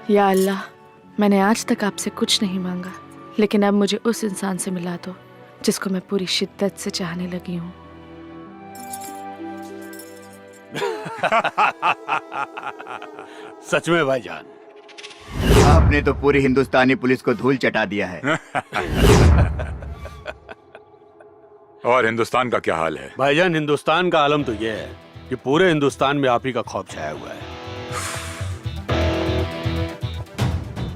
या अल्लाह, मैंने आज तक आपसे कुछ नहीं मांगा, लेकिन अब मुझे उस इंसान से मिला दो जिसको मैं पूरी शिद्दत से चाहने लगी हूँ। सच में भाईजान, आपने तो पूरी हिंदुस्तानी पुलिस को धूल चटा दिया है। और हिंदुस्तान का क्या हाल है? भाईजान, हिंदुस्तान का आलम तो यह है कि पूरे हिंदुस्तान में आप ही का खौफ छाया हुआ है।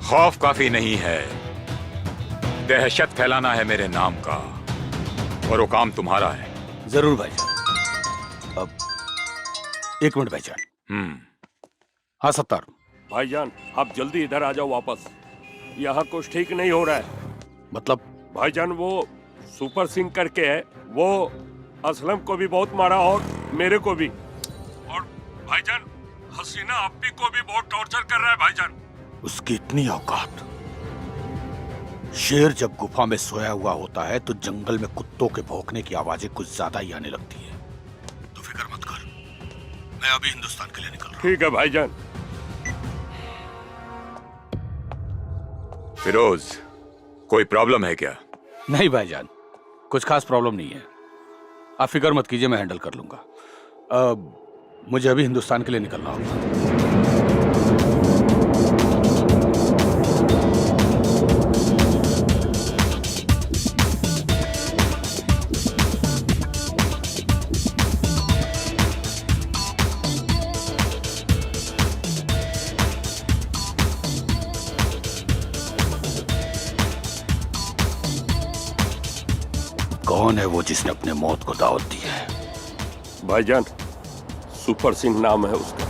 खौफ काफी नहीं है, दहशत फैलाना है मेरे नाम का, और वो काम तुम्हारा है। जरूर भाईजान। अब एक मिनट भाईजान। हाँ सत्तार भाईजान, आप जल्दी इधर आ जाओ वापस। यहाँ कुछ ठीक नहीं हो रहा है। मतलब? भाईजान, वो सुपर सिंह करके है, वो असलम को भी बहुत मारा और मेरे को भी। और भाईजान, हसीना अप्पी को भी बहुत टॉर्चर कर रहा है भाईजान। उसकी इतनी औकात। शेर जब गुफा में सोया हुआ होता है तो जंगल में कुत्तों के भौंकने की आवाजें कुछ ज्यादा ही आने लगती है। तो फिक्र मत कर, मैं अभी हिंदुस्तान के लिए निकल रहा हूं। ठीक है भाईजान। फिरोज, कोई प्रॉब्लम है क्या? नहीं भाईजान, कुछ खास प्रॉब्लम नहीं है। आप फिक्र मत कीजिए, मैं हैंडल कर लूंगा। मुझे अभी हिंदुस्तान के लिए निकलना होगा। कौन है वो जिसने अपने मौत को दावत दी है? भाईजान, सुपर सिंह नाम है उसका।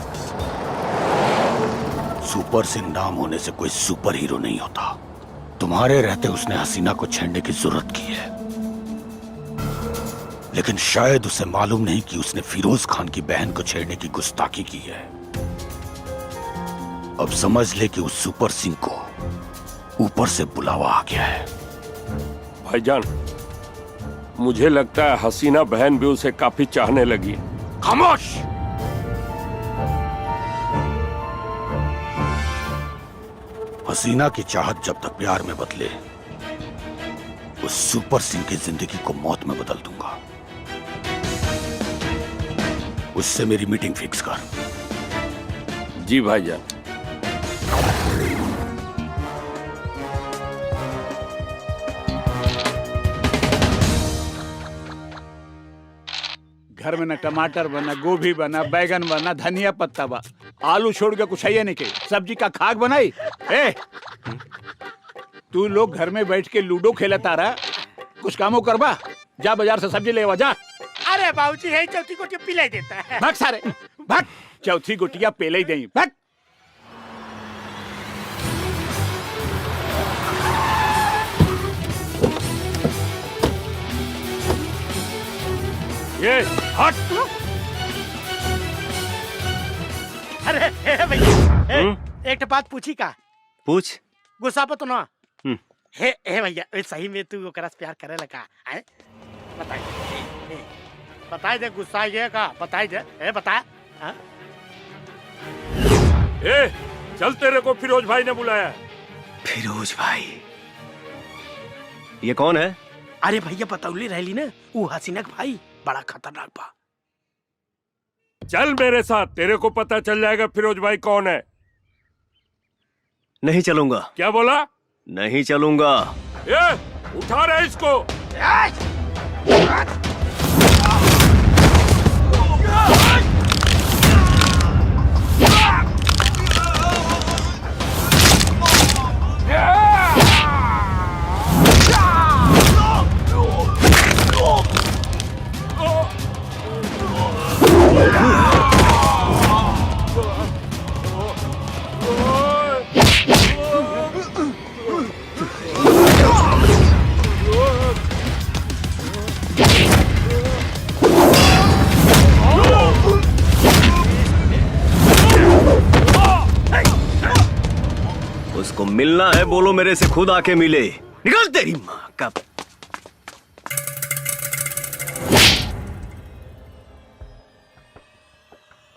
सुपर सिंह नाम होने से कोई सुपर हीरो नहीं होता। तुम्हारे रहते उसने हसीना को छेड़ने की जरूरत की है, लेकिन शायद उसे मालूम नहीं कि उसने फिरोज खान की बहन को छेड़ने की गुस्ताखी की है। अब समझ ले कि उस सुपर सिंह को ऊपर से बुलावा आ गया है। भाईजान, मुझे लगता है हसीना बहन भी उसे काफी चाहने लगी है। खामोश! हसीना की चाहत जब तक प्यार में बदले, उस सुपर सिंह की जिंदगी को मौत में बदल दूंगा। उससे मेरी मीटिंग फिक्स कर। जी भाईजान। घर में न टमाटर बना, गोभी बना, बैगन बना, धनिया पत्ता बा, आलू छोड़ के कुछ है नहीं के सब्जी का खाक बनाई। ए, तू लोग घर में बैठ के लूडो खेलता रहा, कुछ कामों करबा। जा बाजार से सब्जी लेवा जा। अरे बाबूजी, है चौथी गोटी पिलाई देता है। भाग सारे भाग, चौथी गोटिया पेले ही दें। भाग। ये हट। अरे भैया, एक बात पूछी का? पूछ। गुस्सा पर तो ना। हे भैया, सही में तू ओकरा से प्यार करे लगा है? बताई दे, गुस्सा ये का बताई दे। बता। चल, तेरे को फिरोज भाई ने बुलाया। फिरोज भाई? ये कौन है? अरे भैया, बतौली रहली ना, वो हसीना का भाई बड़ा खतरनाक बा। चल मेरे साथ, तेरे को पता चल जाएगा फिरोज भाई कौन है। नहीं चलूंगा। क्या बोला? नहीं चलूंगा। उठा रहे इसको। उसको मिलना है, बोलो मेरे से खुद आके मिले। निकल तेरी माँ का।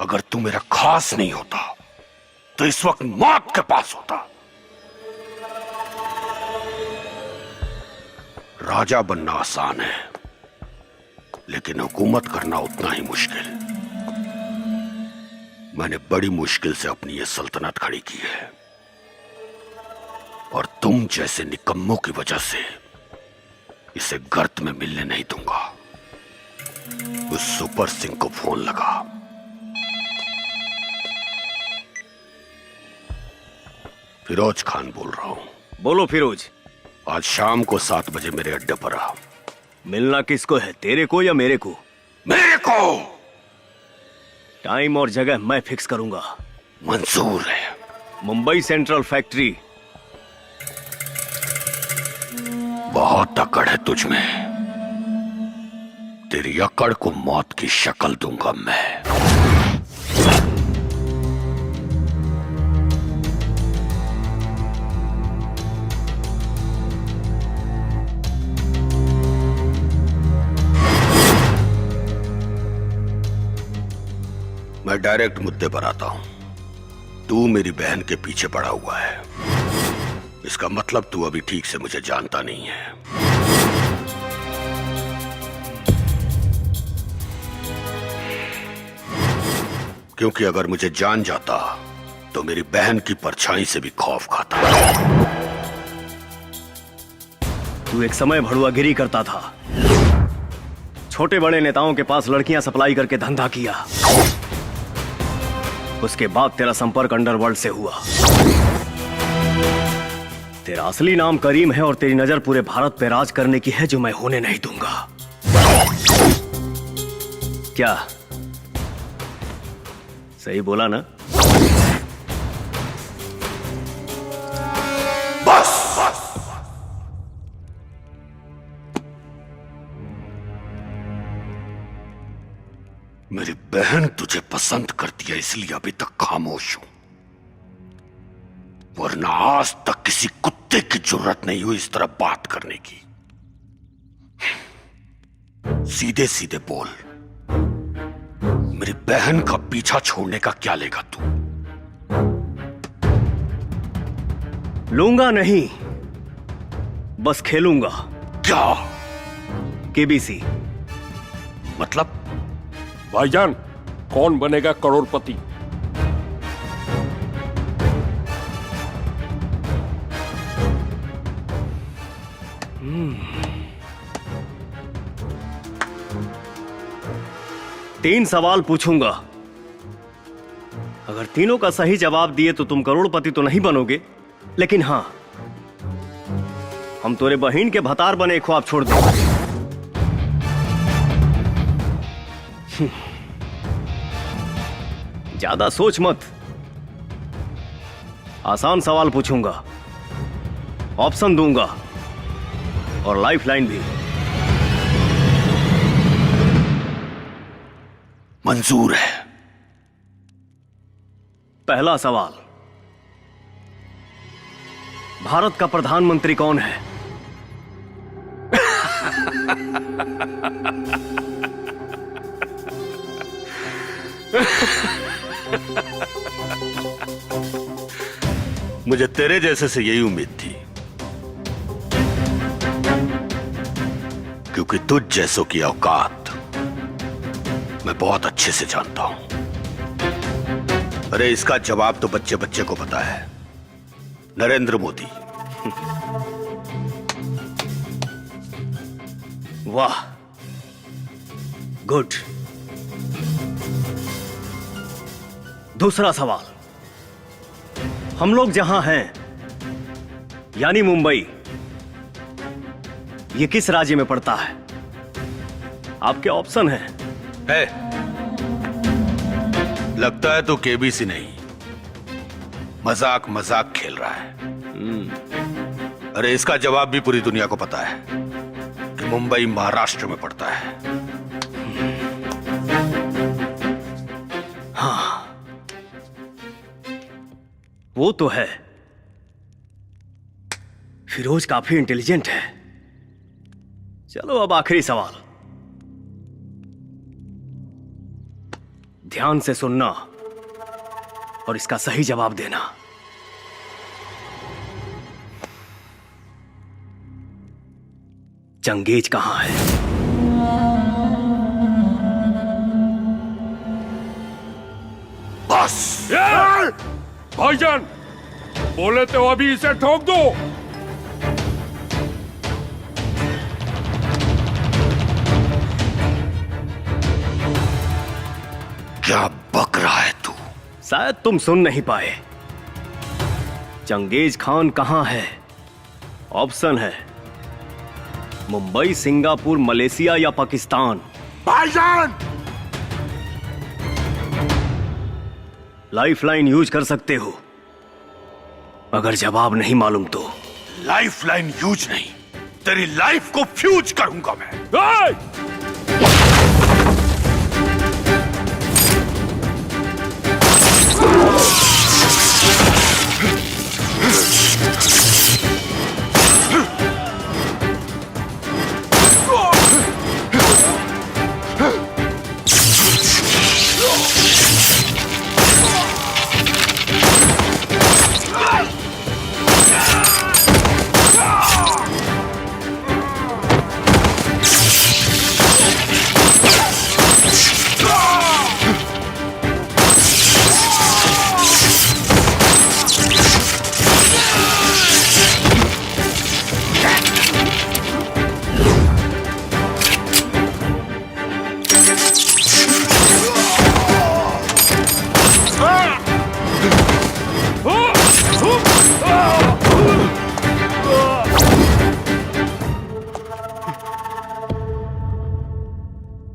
अगर तू मेरा खास नहीं होता तो इस वक्त मौत के पास होता। राजा बनना आसान है, लेकिन हुकूमत करना उतना ही मुश्किल। मैंने बड़ी मुश्किल से अपनी ये सल्तनत खड़ी की है, और तुम जैसे निकम्मों की वजह से इसे गर्त में मिलने नहीं दूंगा। उस सुपर सिंह को फोन लगा। फिरोज खान बोल रहा हूं। बोलो फिरोज। आज शाम को 7 बजे मेरे अड्डे पर आ। मिलना किसको है, तेरे को या मेरे को? मेरे को। टाइम और जगह मैं फिक्स करूंगा। मंजूर है। Mumbai central factory. बहुत अकड़ है तुझ में। तेरी अकड़ को मौत की शक्ल दूंगा मैं। मैं डायरेक्ट मुद्दे पर आता हूं। तू मेरी बहन के पीछे पड़ा हुआ है, इसका मतलब तू अभी ठीक से मुझे जानता नहीं है। क्योंकि अगर मुझे जान जाता तो मेरी बहन की परछाई से भी खौफ खाता। तू एक समय भड़ुआगिरी करता था, छोटे बड़े नेताओं के पास लड़कियां सप्लाई करके धंधा किया। उसके बाद तेरा संपर्क अंडरवर्ल्ड से हुआ। तेरा असली नाम करीम है और तेरी नजर पूरे भारत पे राज करने की है, जो मैं होने नहीं दूंगा। क्या सही बोला ना? बस। मेरी बहन तुझे पसंद करती है, इसलिए अभी तक खामोश हूं, वरना आज तक किसी कुत्ते की जरूरत नहीं हुई इस तरह बात करने की। सीधे सीधे बोल, मेरी बहन का पीछा छोड़ने का क्या लेगा तू? लूंगा नहीं, बस खेलूंगा। क्या केबीसी। मतलब? भाईजान, कौन बनेगा करोड़पति? तीन सवाल पूछूंगा, अगर तीनों का सही जवाब दिए तो तुम करोड़पति तो नहीं बनोगे, लेकिन हां, हम तोरे बहन के भतार बने ख्वाब छोड़ देंगे। ज्यादा सोच मत। आसान सवाल पूछूंगा, ऑप्शन दूंगा और लाइफलाइन भी। मंजूर है। पहला सवाल, भारत का प्रधानमंत्री कौन है? मुझे तेरे जैसे से यही उम्मीद थी, क्योंकि तुझ जैसों की औकात मैं बहुत अच्छे से जानता हूं। अरे इसका जवाब तो बच्चे बच्चे को पता है, नरेंद्र मोदी। वाह, गुड। दूसरा सवाल, हम लोग जहां हैं यानी मुंबई, ये किस राज्य में पड़ता है? आपके ऑप्शन हैं। है। लगता है तो केबीसी नहीं, मजाक मजाक खेल रहा है। अरे इसका जवाब भी पूरी दुनिया को पता है कि मुंबई महाराष्ट्र में पड़ता है। हाँ, वो तो है। फिरोज काफी इंटेलिजेंट है। चलो अब आखिरी सवाल, ध्यान से सुनना और इसका सही जवाब देना। चंगेज कहां है? बस भाईजान, बोले तो अभी इसे ठोक दो। क्या बक रहा है तू? शायद तुम सुन नहीं पाए। चंगेज खान कहां है? ऑप्शन है मुंबई, सिंगापुर, मलेशिया या पाकिस्तान। भाईजान! लाइफलाइन यूज कर सकते हो अगर जवाब नहीं मालूम तो। लाइफलाइन यूज नहीं, तेरी लाइफ को फ्यूज करूंगा मैं।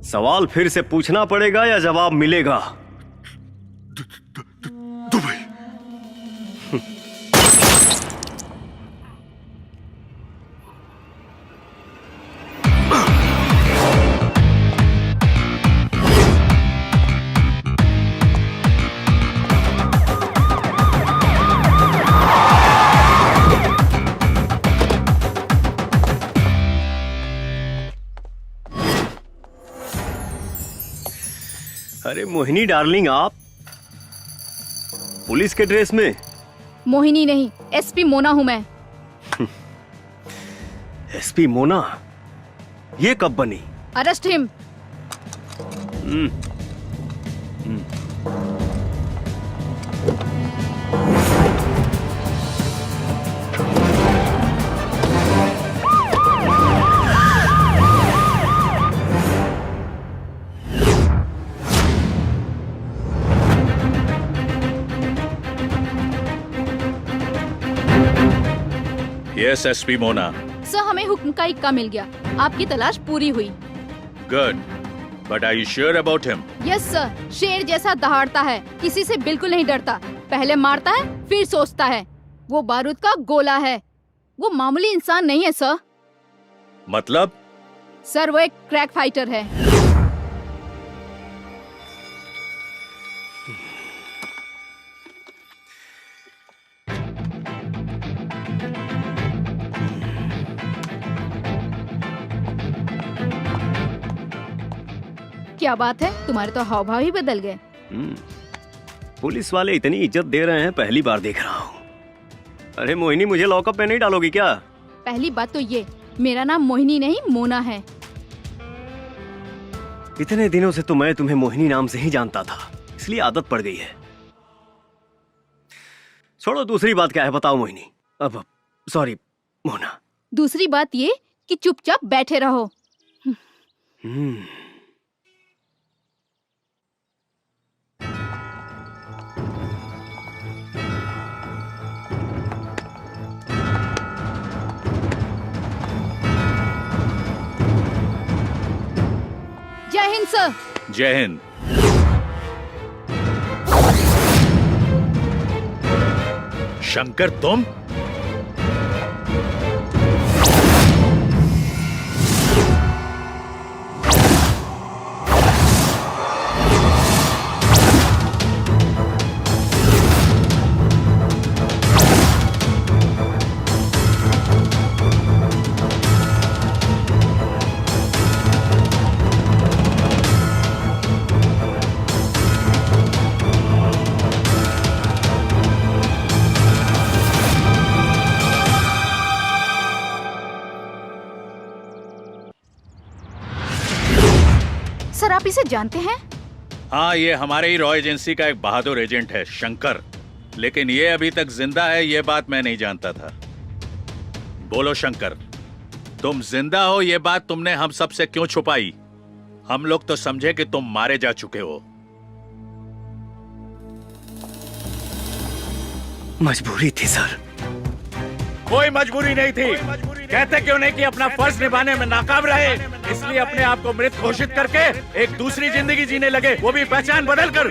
सवाल फिर से पूछना पड़ेगा या जवाब मिलेगा? दुबई। अरे मोहिनी डार्लिंग, आप पुलिस के ड्रेस में? मोहिनी नहीं, एसपी मोना हूं मैं। एसपी मोना? ये कब बनी? Arrest him. Yes SP Mona. Sir, हमें हुक्म का इक्का मिल गया, आपकी तलाश पूरी हुई। Good, but are you sure about him? Yes sir, शेर जैसा दहाड़ता है, किसी से बिल्कुल नहीं डरता, पहले मारता है फिर सोचता है। वो बारूद का गोला है, वो मामूली इंसान नहीं है सर। मतलब? सर, वो एक क्रैक फाइटर है। क्या बात है, तुम्हारे तो हाव भाव ही बदल गए। पुलिस वाले इतनी इज्जत दे रहे हैं, पहली बार देख रहा हूँ। अरे मोहिनी, मुझे लॉकअप में नहीं डालोगी क्या? पहली बात तो ये, मेरा नाम मोहिनी नहीं मोना है। इतने दिनों से तो मैं तुम्हें मोहिनी नाम से ही जानता था, इसलिए आदत पड़ गई है। छोड़ो, दूसरी बात क्या है बताओ मोहिनी। अब सॉरी मोना। दूसरी बात ये कि चुपचाप बैठे रहो। जय हिंद सर। जय हिंद। शंकर, तुम? सर आप इसे जानते हैं? हाँ, ये हमारे ही रॉ एजेंसी का एक बहादुर एजेंट है, शंकर। लेकिन ये अभी तक जिंदा है, ये बात मैं नहीं जानता था। बोलो शंकर, तुम जिंदा हो ये बात तुमने हम सब से क्यों छुपाई? हम लोग तो समझे कि तुम मारे जा चुके हो। मजबूरी थी सर। कोई मजबूरी नहीं थी। कहते क्यों नहीं कि अपना फर्ज निभाने में नाकाम रहे, इसलिए अपने आप को मृत घोषित करके एक दूसरी जिंदगी जीने लगे, वो भी पहचान बदल कर।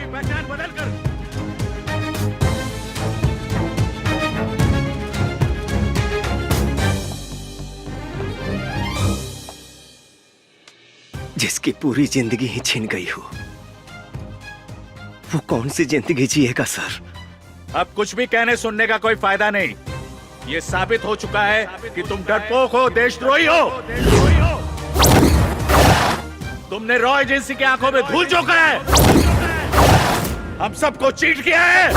जिसकी पूरी जिंदगी ही छिन गई हो, वो कौन सी जिंदगी जिएगा सर? अब कुछ भी कहने सुनने का कोई फायदा नहीं। ये साबित हो चुका है कि तुम डरपोक हो, देशद्रोही हो। तुमने रॉ एजेंसी की आंखों में धूल झोंका है, हम सबको चीट किया है।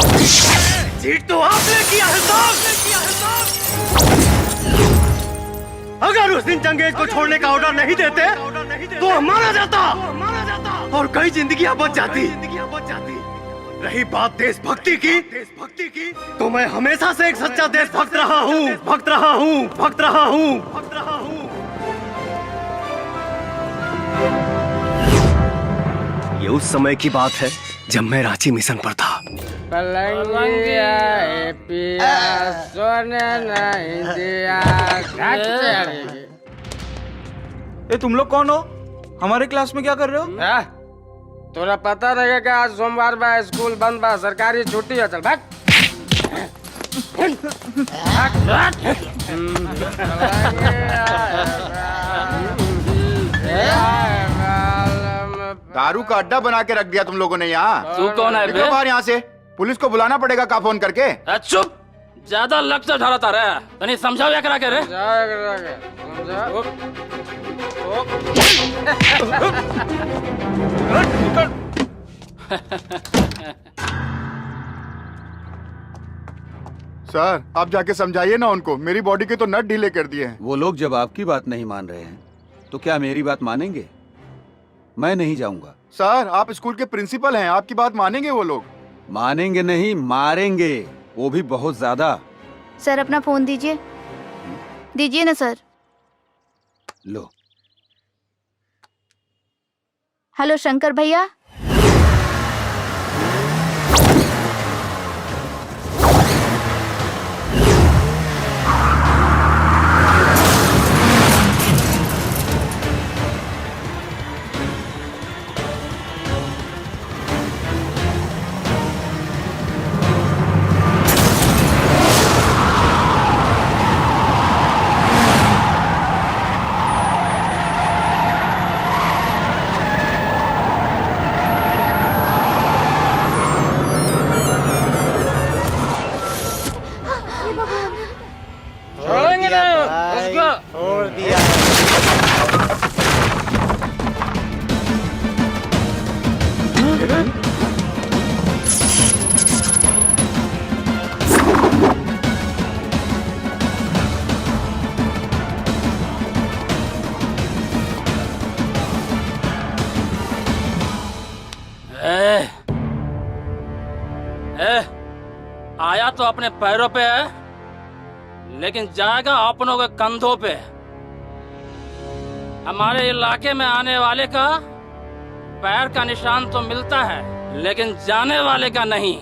चीट तो आपने किया है साहब। अगर उस दिन चंगेज को छोड़ने का ऑर्डर नहीं देते तो हम मारा जाता और कई जिंदगियां बच जाती। रही बात देशभक्ति की, तो मैं हमेशा से एक सच्चा देशभक्त रहा हूँ, भक्त रहा हूँ, भक्त रहा हूँ, भक्त रहा हूँ। ये उस समय की बात है जब मैं रांची मिशन पर था। ए तुम लोग कौन हो? हमारे क्लास में क्या कर रहे हो? तोरा पता रहेगा कि आज सोमवार बा, स्कूल बंद बा, सरकारी छुट्टी है। चल भाग। दारू का अड्डा बना के रख दिया तुम लोगों ने यहाँ। तू कौन है बे? बाहर यहाँ से पुलिस को बुलाना पड़ेगा का फोन करके। चुप, ज्यादा लक्ष्य ढालता रहे। तनी समझाओ या करा के रे। सर आप जाके समझाइए ना उनको, मेरी बॉडी के तो नट ढीले कर दिए हैं। वो लोग जब आपकी बात नहीं मान रहे हैं तो क्या मेरी बात मानेंगे? मैं नहीं जाऊंगा। सर आप स्कूल के प्रिंसिपल हैं, आपकी बात मानेंगे वो लोग? मानेंगे नहीं, मारेंगे, वो भी बहुत ज्यादा। सर अपना फोन दीजिए। दीजिए ना सर। लो। हेलो शंकर भैया। आया तो अपने पैरों पे है, लेकिन जाएगा अपनों के कंधों पे। हमारे इलाके में आने वाले का पैर का निशान तो मिलता है, लेकिन जाने वाले का नहीं।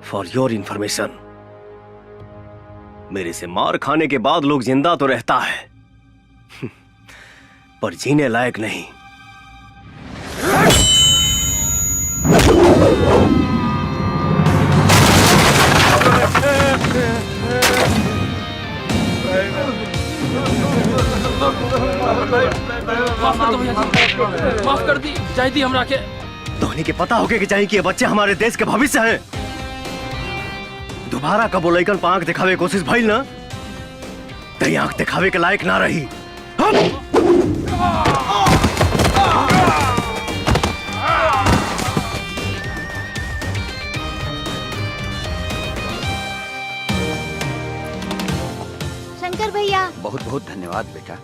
फॉर योर इंफॉर्मेशन, मेरे से मार खाने के बाद लोग जिंदा तो रहता है पर जीने लायक नहीं। माफ कर दी जाए दी हमरा के। धोनी के पता होके कि चाहिए कि ये बच्चे हमारे देश के भविष्य हैं। दोबारा कब वो लइकन पर आंख दिखावे की कोशिश भइल ना, तो आंख दिखावे के लायक ना रही। शंकर भैया, बहुत बहुत धन्यवाद बेटा।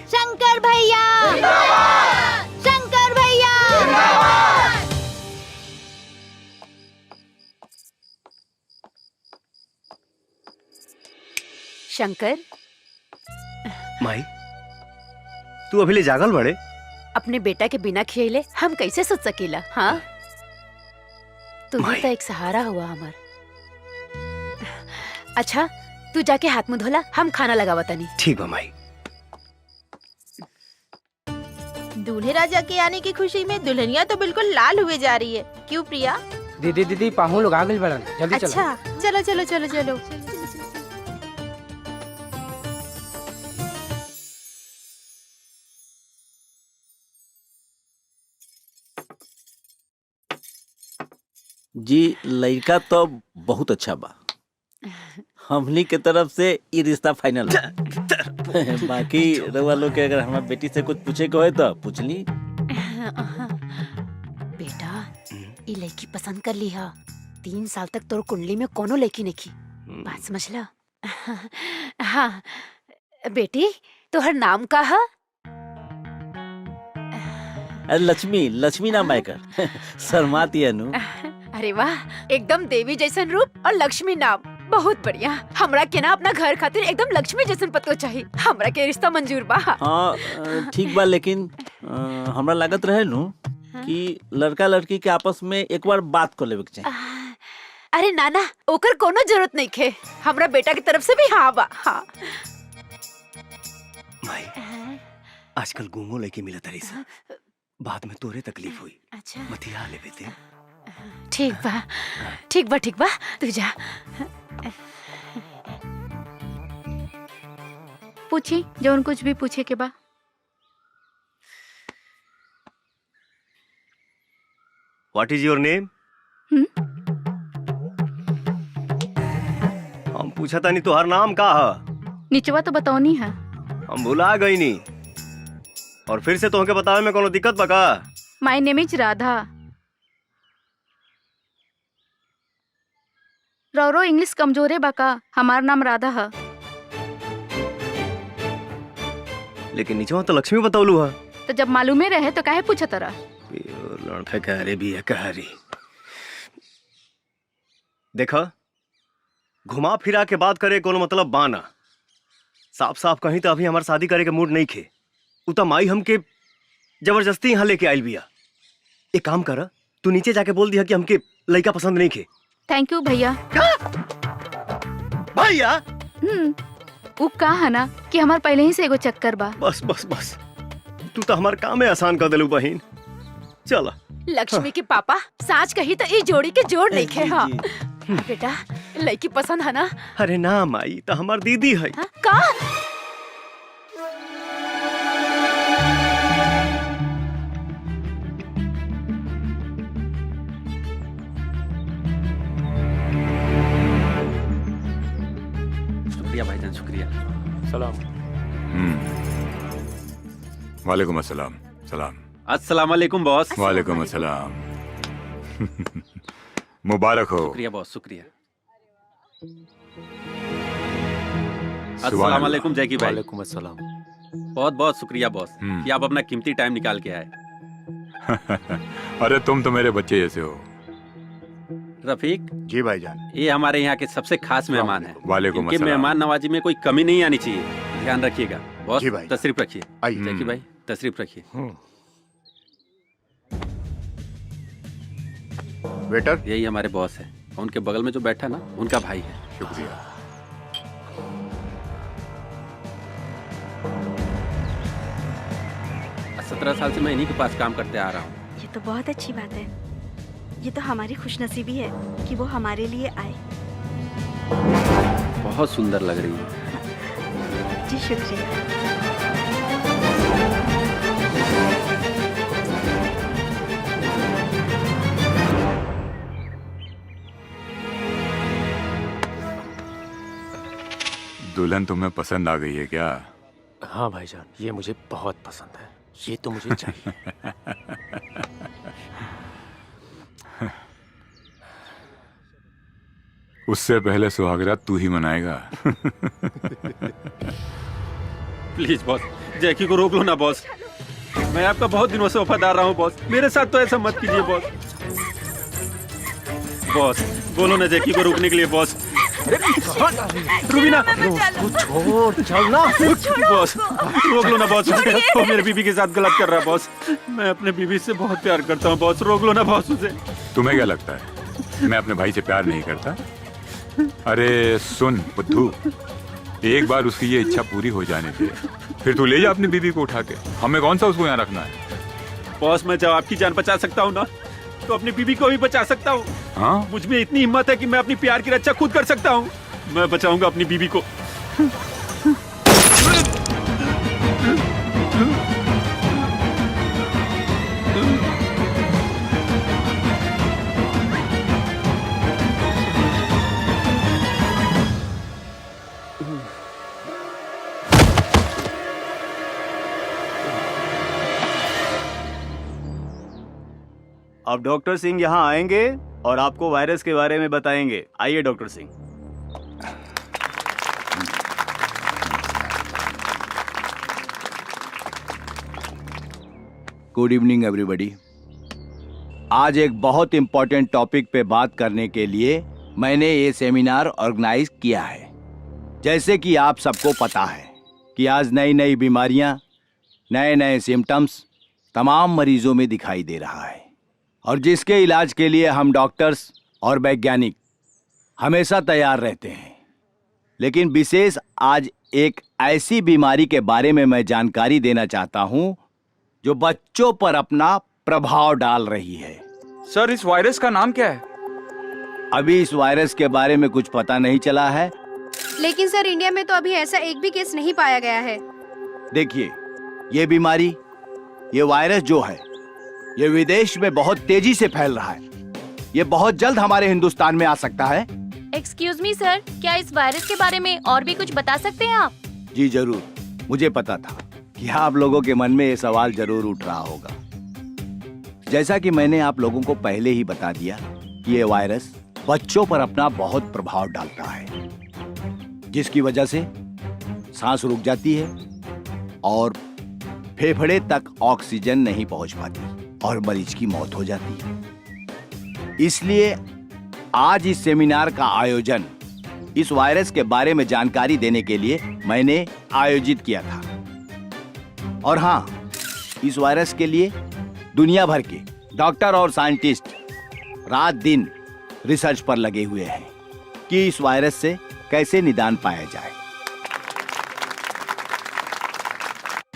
शंकर भैया, शंकर भैया। शंकर, माई तू अभी ले जागल बड़े? अपने बेटा के बिना खियले हम कैसे सोच सकेला? हाँ, तू ही तो एक सहारा हुआ हमार। अच्छा, तू जाके हाथ मुंह धोला, हम खाना लगावा तनी। ठीक बा माई। दूल्हे राजा के आने की खुशी में दुल्हनिया तो बिल्कुल लाल हुए जा रही है। क्यों प्रिया? दीदी दीदी पाहु लोग आ गए बड़न, जल्दी चलो। अच्छा, चलो चलो चलो चलो। जी, लड़का तो बहुत अच्छा बा। हमनी के तरफ से ये रिश्ता फाइनल है। बाकी रउआ लोग के अगर हमारी बेटी से कुछ पूछे के होए तो पूछ ली। बेटा, ये लड़की पसंद कर ली है। 3 साल तक तोर कुंडली में कोनो लड़की नहीं की। बात समझ ला। हाँ बेटी, तोहर नाम का है? लक्ष्मी, लक्ष्मी नाम है कर। शर्माती है नु। अरे वाह, एकदम देवी जैसन रूप और लक्ष्मी नाम, बहुत बढ़िया। हमरा के ना अपना घर खातिर एकदम लक्ष्मी जैसन पतो चाहिए। हमरा के रिश्ता मंजूर बा। हाँ ठीक बा, लेकिन हमरा लागत रहे नु कि लड़का लड़की के आपस में एक बार बात कर लेवे के चाहिए। अरे नाना, ओकर कोनो जरूरत नहीं खे। हमरा बेटा की तरफ से भी हाँ बा। हाँ माई, आजकल गुमो लड़की मिलत रही सा, बाद में तोरे तकलीफ हुई। अच्छा, मतिया ले बेटे। ठीक बा, ठीक बा, ठीक बा, तू जा। पूछी जो कुछ भी पूछे के बा। What is your name? हम पूछा था नहीं तोहर नाम का है? निचवा तो बताओनी है। हम भुला गई नी, और फिर से तोहके बतावे में कोनो दिक्कत बा का? My name is Radha. रौरो इंग्लिश कमजोरे बा का? हमार नाम राधा है। लेकिन नीचवा तो लक्ष्मी बतौलू है। तो जब मालूमे रहे तो काहे पूछा तरा? लड़का कह रही भी है, कह रही। देखा, घुमा फिरा के बात करे कोनो मतलब बाना। साफ साफ कहीं तो अभी हमारे शादी करे के मूड नहीं खे। उता माई हमके जबरदस्ती यहाँ लेके आयल बिया। एक काम कर, तू नीचे जाके बोल दिया कि हमके लड़का पसंद नहीं खे। थैंक यू भैया। भैया? वो कहा ना कि हमार पहले ही से एगो चक्कर बा। बस बस बस, तू तो हमार काम में आसान कर देलू बहन। चला। लक्ष्मी के पापा साच कही तो ये जोड़ी के जोड़ नहीं खे। हाँ बेटा, लड़की पसंद है ना? अरे ना माई, तो हमार दीदी है। का? शुक्रिया भाईजान, शुक्रिया। सलाम। वालेकुम अस्सलाम। सलाम। अस्सलाम वालेकुम बॉस। वालेकुम अस्सलाम। मुबारक हो। शुक्रिया बॉस, शुक्रिया। अस्सलाम वालेकुम जैकी भाई। वालेकुम अस्सलाम। बहुत बहुत शुक्रिया बॉस कि आप अपना कीमती टाइम निकाल के आए। अरे तुम तो मेरे बच्चे जैसे हो। रफीक जी भाईजान। ये हमारे यहाँ के सबसे खास मेहमान हैं। वालेकुम इनके अस्सलाम। मेहमान नवाजी में कोई कमी नहीं आनी चाहिए, ध्यान रखिएगा। बॉस जी भाई। तशरीफ रखिए। आइए। जैकी भाई तशरीफ रखिए। वेटर। यही हमारे बॉस है, उनके बगल में जो बैठा ना उनका भाई है। शुक्रिया। सत्रह साल से मैं इन्हीं के पास काम करते आ रहा हूँ। ये तो बहुत अच्छी बात है। ये तो हमारी खुशनसीबी है कि वो हमारे लिए आए। बहुत सुंदर लग रही है। जी शुक्रिया। दुल्हन तुम्हें पसंद आ गई है क्या? हाँ भाईजान, ये मुझे बहुत पसंद है। ये तो मुझे चाहिए। उससे पहले सुहागरात तू ही मनाएगा। प्लीज बॉस, जैकी को रोक लो ना बॉस। मैं आपका बहुत दिनों से वफादार रहा हूँ बॉस, मेरे साथ तो ऐसा मत कीजिए बॉस। बॉस बोलो ना जैकी को रोकने के लिए बॉस। रुबीना छोड़ चल ना बॉस, रोक लो ना बॉस। वो मेरे बीबी के साथ गलत कर रहा है बॉस। मैं अपने बीबी से बहुत प्यार करता हूँ बॉस, रोक लो ना बॉस उसे। तुम्हें क्या लगता है मैं अपने भाई से प्यार नहीं करता? अरे सुन बुद्धू, एक बार उसकी ये इच्छा पूरी हो जाने दे, फिर तू ले जा अपनी बीबी को उठा के। हमें कौन सा उसको यहाँ रखना है? बॉस मैं जब आपकी जान बचा सकता हूँ ना, तो अपनी बीबी को भी बचा सकता हूँ। हाँ? मुझ में इतनी हिम्मत है कि मैं अपनी प्यार की रक्षा खुद कर सकता हूँ। मैं बचाऊंगा अपनी बीबी को। अब डॉक्टर सिंह यहाँ आएंगे और आपको वायरस के बारे में बताएंगे। आइए doctor Singh. Good evening everybody. आज एक बहुत इंपॉर्टेंट टॉपिक पे बात करने के लिए मैंने ये सेमिनार ऑर्गेनाइज किया है। जैसे कि आप सबको पता है कि आज नई नई बीमारियां, नए नए सिम्टम्स तमाम मरीजों में दिखाई दे रहा है, और जिसके इलाज के लिए हम डॉक्टर्स और वैज्ञानिक हमेशा तैयार रहते हैं। लेकिन विशेष आज एक ऐसी बीमारी के बारे में मैं जानकारी देना चाहता हूं जो बच्चों पर अपना प्रभाव डाल रही है। सर इस वायरस का नाम क्या है? अभी इस वायरस के बारे में कुछ पता नहीं चला है। लेकिन सर इंडिया में तो अभी ऐसा एक भी केस नहीं पाया गया है। देखिए, ये बीमारी, ये वायरस जो है, ये विदेश में बहुत तेजी से फैल रहा है। ये बहुत जल्द हमारे हिंदुस्तान में आ सकता है। एक्सक्यूज मी सर, क्या इस वायरस के बारे में और भी कुछ बता सकते हैं आप? जी जरूर, मुझे पता था कि आप लोगों के मन में ये सवाल जरूर उठ रहा होगा। जैसा कि मैंने आप लोगों को पहले ही बता दिया कि ये वायरस बच्चों पर अपना बहुत प्रभाव डालता है, जिसकी वजह से सांस रुक जाती है और फेफड़े तक ऑक्सीजन नहीं पहुंच पाती और मरीज की मौत हो जाती है। इसलिए आज इस सेमिनार का आयोजन इस वायरस के बारे में जानकारी देने के लिए मैंने आयोजित किया था। और हाँ, इस वायरस के लिए दुनिया भर के डॉक्टर और साइंटिस्ट रात दिन रिसर्च पर लगे हुए हैं कि इस वायरस से कैसे निदान पाया जाए।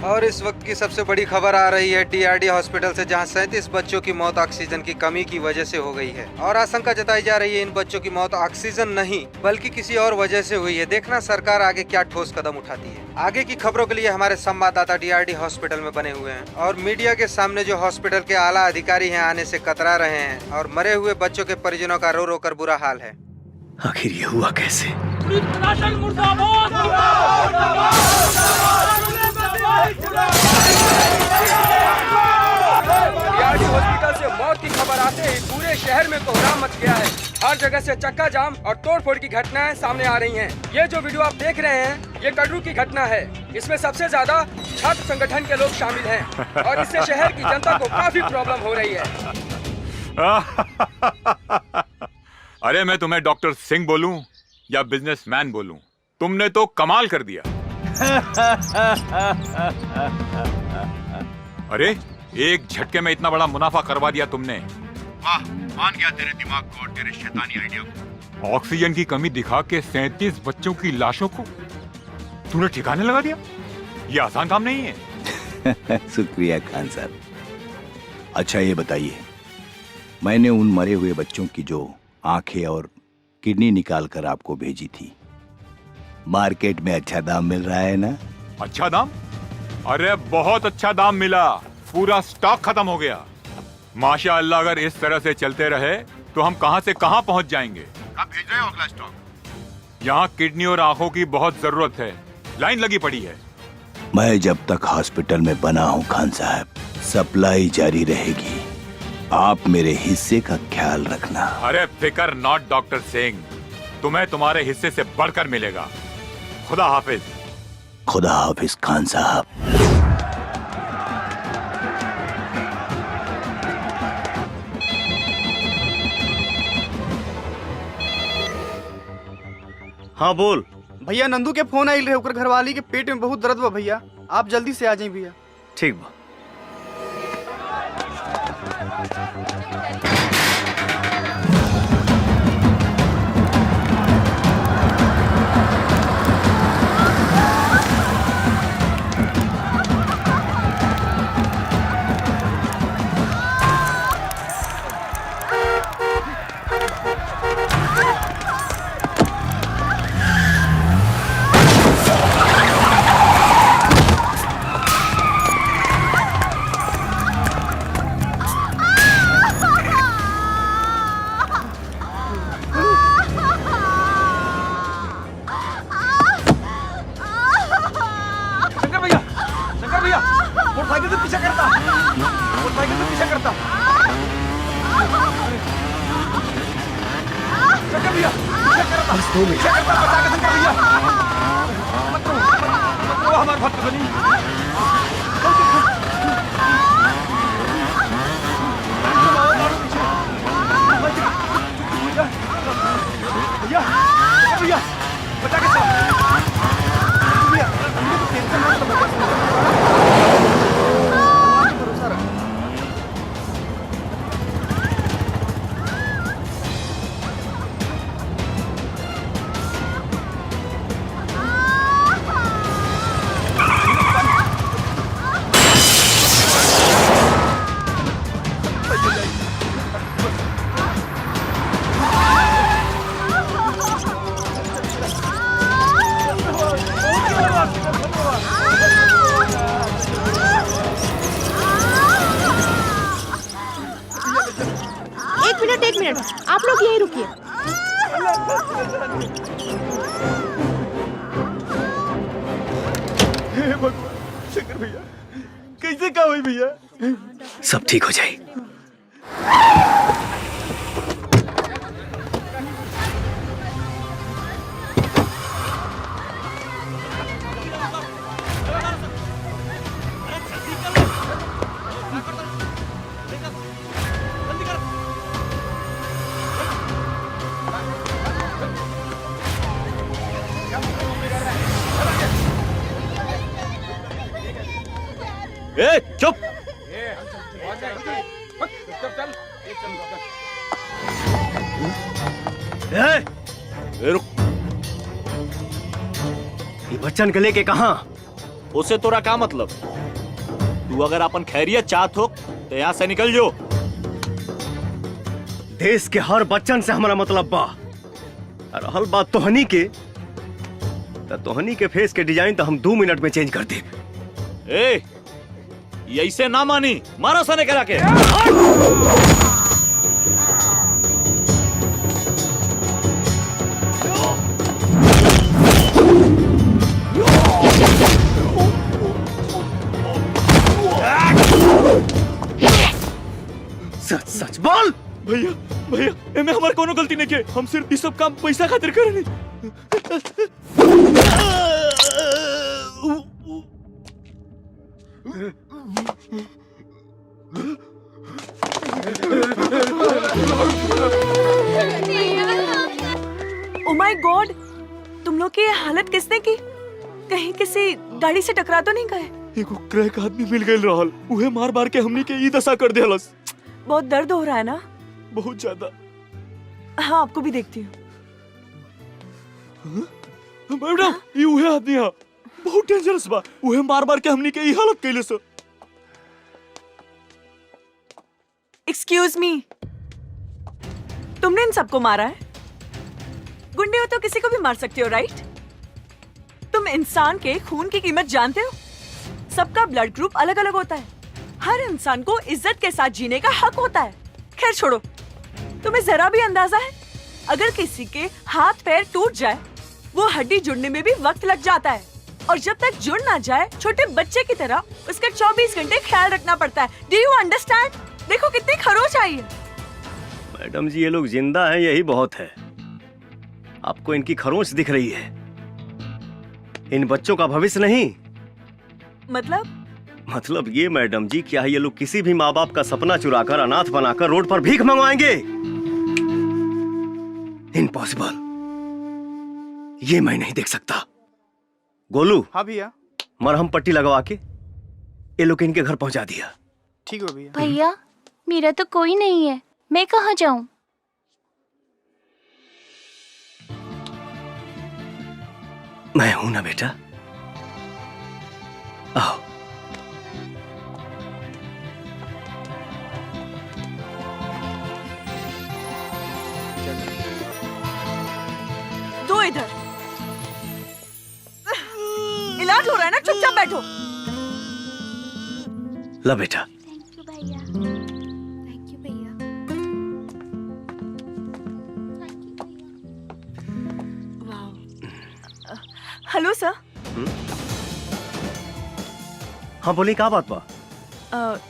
और इस वक्त की सबसे बड़ी खबर आ रही है टीआरडी हॉस्पिटल से, जहां 37 बच्चों की मौत ऑक्सीजन की कमी की वजह से हो गई है। और आशंका जताई जा रही है इन बच्चों की मौत ऑक्सीजन नहीं बल्कि किसी और वजह से हुई है। देखना सरकार आगे क्या ठोस कदम उठाती है। आगे की खबरों के लिए हमारे संवाददाता टीआरडी हॉस्पिटल में बने हुए हैं और मीडिया के सामने जो हॉस्पिटल के आला अधिकारी हैं आने से कतरा रहे हैं। और मरे हुए बच्चों के परिजनों का रो रो कर बुरा हाल है। आखिर ये हुआ कैसे? टीआरडी हॉस्पिटल से मौत की खबर आते ही पूरे शहर में कोहराम मच गया है। हर जगह से चक्का जाम और तोड़फोड़ की घटनाएं सामने आ रही हैं। ये जो वीडियो आप देख रहे हैं, ये कटरू की घटना है। इसमें सबसे ज्यादा छात्र संगठन के लोग शामिल हैं और इससे शहर की जनता को काफी प्रॉब्लम हो रही है। अरे मैं तुम्हें डॉक्टर सिंह बोलूं या बिजनेसमैन बोलूं, तुमने तो कमाल कर दिया। अरे एक झटके में इतना बड़ा मुनाफा करवा दिया तुमने। वाह, मान गया तेरे दिमाग को और तेरे शैतानी आइडिया को। ऑक्सीजन की कमी दिखा के 37 बच्चों की लाशों को तूने ठिकाने लगा दिया। ये आसान काम नहीं है। शुक्रिया खान साहब। अच्छा ये बताइए, मैंने उन मरे हुए बच्चों की जो आंखें और किडनी निकाल कर आपको भेजी थी, मार्केट में अच्छा दाम मिल रहा है ना? अच्छा दाम? अरे बहुत अच्छा दाम मिला, पूरा स्टॉक खत्म हो गया। माशाअल्लाह, अगर इस तरह से चलते रहे तो हम कहां से कहां पहुंच जाएंगे। कब भेज रहे हो अगला स्टॉक? यहाँ किडनी और आंखों की बहुत जरूरत है, लाइन लगी पड़ी है। मैं जब तक हॉस्पिटल में बना हूँ खान साहब, सप्लाई जारी रहेगी। आप मेरे हिस्से का ख्याल रखना। अरे फिकर नॉट डॉक्टर सिंह, तुम्हें तुम्हारे हिस्से से बढ़कर मिलेगा। खुदा हाफिज। खुदा हाफिज खान साहब। हाँ बोल। भैया नंदू के फोन आइल रहे, ओकर घरवाली के पेट में बहुत दर्द बा भैया, आप जल्दी से आ जाइए भैया। ठीक बा। एक मिनट, आप लोग यहीं रुकिए। हे भगवान, शंकर भैया कैसे क्या हुई भैया? सब ठीक हो जाए। ए, चुप। रुक। ये बच्चन के लेके कहाँ? उसे तोरा का मतलब? तू अगर अपन खैरियत चाहत हो तो यहाँ से निकल जो। देश के हर बच्चन से हमारा मतलब बा। रहल बात तोहनी के, तो तोहनी के फेस के डिजाइन तो हम 2 मिनट में चेंज कर दे। ए, ऐसे ना मानी, मारो सने करा के। सच सच बोल। भैया भैया, एमे हमार कोनो गलती नहीं के, हम सिर्फ इस सब काम पैसा खातिर करनी। ओ माय गॉड, तुम लोग की ये हालत किसने की? कहीं किसी गाड़ी से टकरा तो नहीं गए? एगो क्रैक आदमी मिल गए रहल, उहे मार मार के हमनी के ई दशा कर देहलस। बहुत दर्द हो रहा है ना? बहुत ज्यादा। हाँ, आपको भी देखती हूँ। मैडम, ये उहे आदमी है, बहुत डेंजरस बा। उहे मार मार के हमनी के ई हालत कैले सो। एक्सक्यूज मी, तुमने इन सबको मारा है? गुंडे हो तो किसी को भी मार सकते हो, राइट? तुम इंसान के खून की कीमत जानते हो? सबका ब्लड ग्रुप अलग अलग होता है। हर इंसान को इज्जत के साथ जीने का हक होता है। खैर छोड़ो, तुम्हें जरा भी अंदाजा है अगर किसी के हाथ पैर टूट जाए, वो हड्डी जुड़ने में भी वक्त लग जाता है, और जब तक जुड़ ना जाए छोटे बच्चे की तरह उसका 24 घंटे ख्याल रखना पड़ता है। Do you understand? देखो कितनी खरोच आई है। मैडम जी, ये लोग जिंदा हैं यही बहुत है। आपको इनकी खरोंच दिख रही है, इन बच्चों का भविष्य नहीं। मतलब ये मैडम जी, क्या ये लोग किसी भी माँ बाप का सपना चुराकर अनाथ बनाकर रोड पर भीख मंगवाएंगे? इम्पॉसिबल, ये मैं नहीं देख सकता। गोलू। हाँ भैया। मरहम पट्टी लगवा के ये लोग इनके घर पहुंचा दिया। ठीक है भैया। भैया मेरा तो कोई नहीं है, मैं कहाँ जाऊँ? मैं हूं ना बेटा, आओ। दो इधर। इलाज हो रहा है ना, चुपचाप बैठो। ला बेटा। Hello sir. हाँ बोली, क्या बात बा?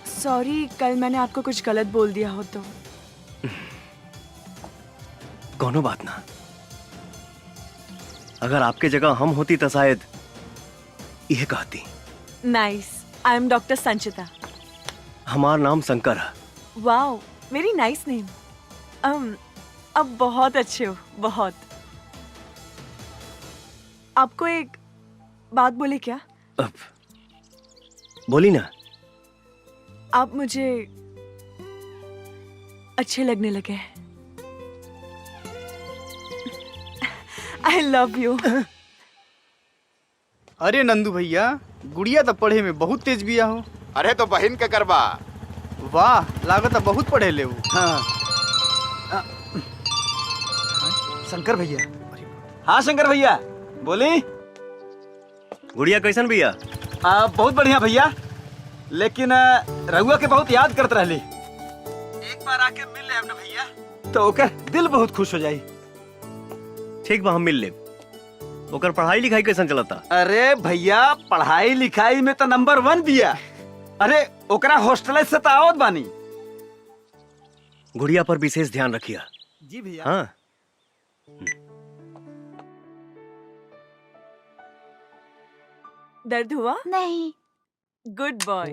सॉरी, कल मैंने आपको कुछ गलत बोल दिया हो तो। कोनो बात ना, अगर आपके जगह हम होती तो शायद यह कहती। नाइस, आई एम डॉक्टर संचिता। हमारा नाम शंकर है। Wow, very nice name. अब बहुत अच्छे हो, बहुत। आपको एक बात बोले क्या? अब बोली ना। आप मुझे अच्छे लगने लगे हैं। I love you. अरे नंदू भैया, गुड़िया तो पढ़े में बहुत तेज बिया हो। अरे तो बहन के करबा। वाह, लागत है बहुत पढ़े ले वो। हाँ। शंकर भैया। हाँ शंकर भैया, बोली। गुड़िया कैसन भैया? बहुत बढ़िया भैया, लेकिन रघुआ के बहुत याद करते रहली। एक बार आके मिल ले अपने भैया तो ओकर दिल बहुत खुश हो जाई। ठीक बा, हम मिल ले। ओकर पढ़ाई लिखाई कैसन चलता? अरे भैया, पढ़ाई लिखाई में तो नंबर 1 बिया। अरे ओकरा हॉस्टल से तो आवत बानी। गुड़िया पर विशेष ध्यान रखिया। जी भैया। हाँ। दर्द हुआ? नहीं। Good boy.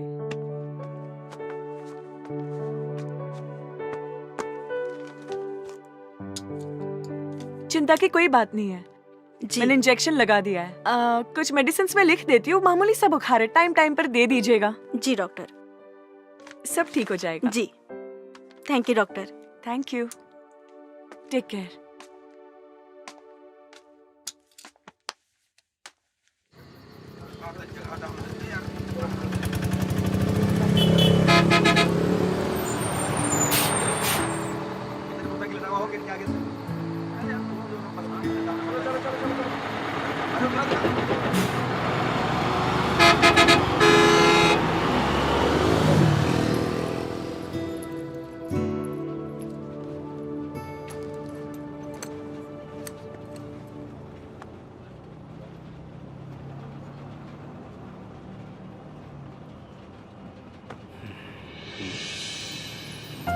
चिंता की कोई बात नहीं है, मैंने इंजेक्शन लगा दिया है। कुछ मेडिसिन में लिख देती हूँ, मामूली सा बुखार है, टाइम टाइम पर दे दीजिएगा। जी डॉक्टर। सब ठीक हो जाएगा। जी thank you doctor. Thank you, take care.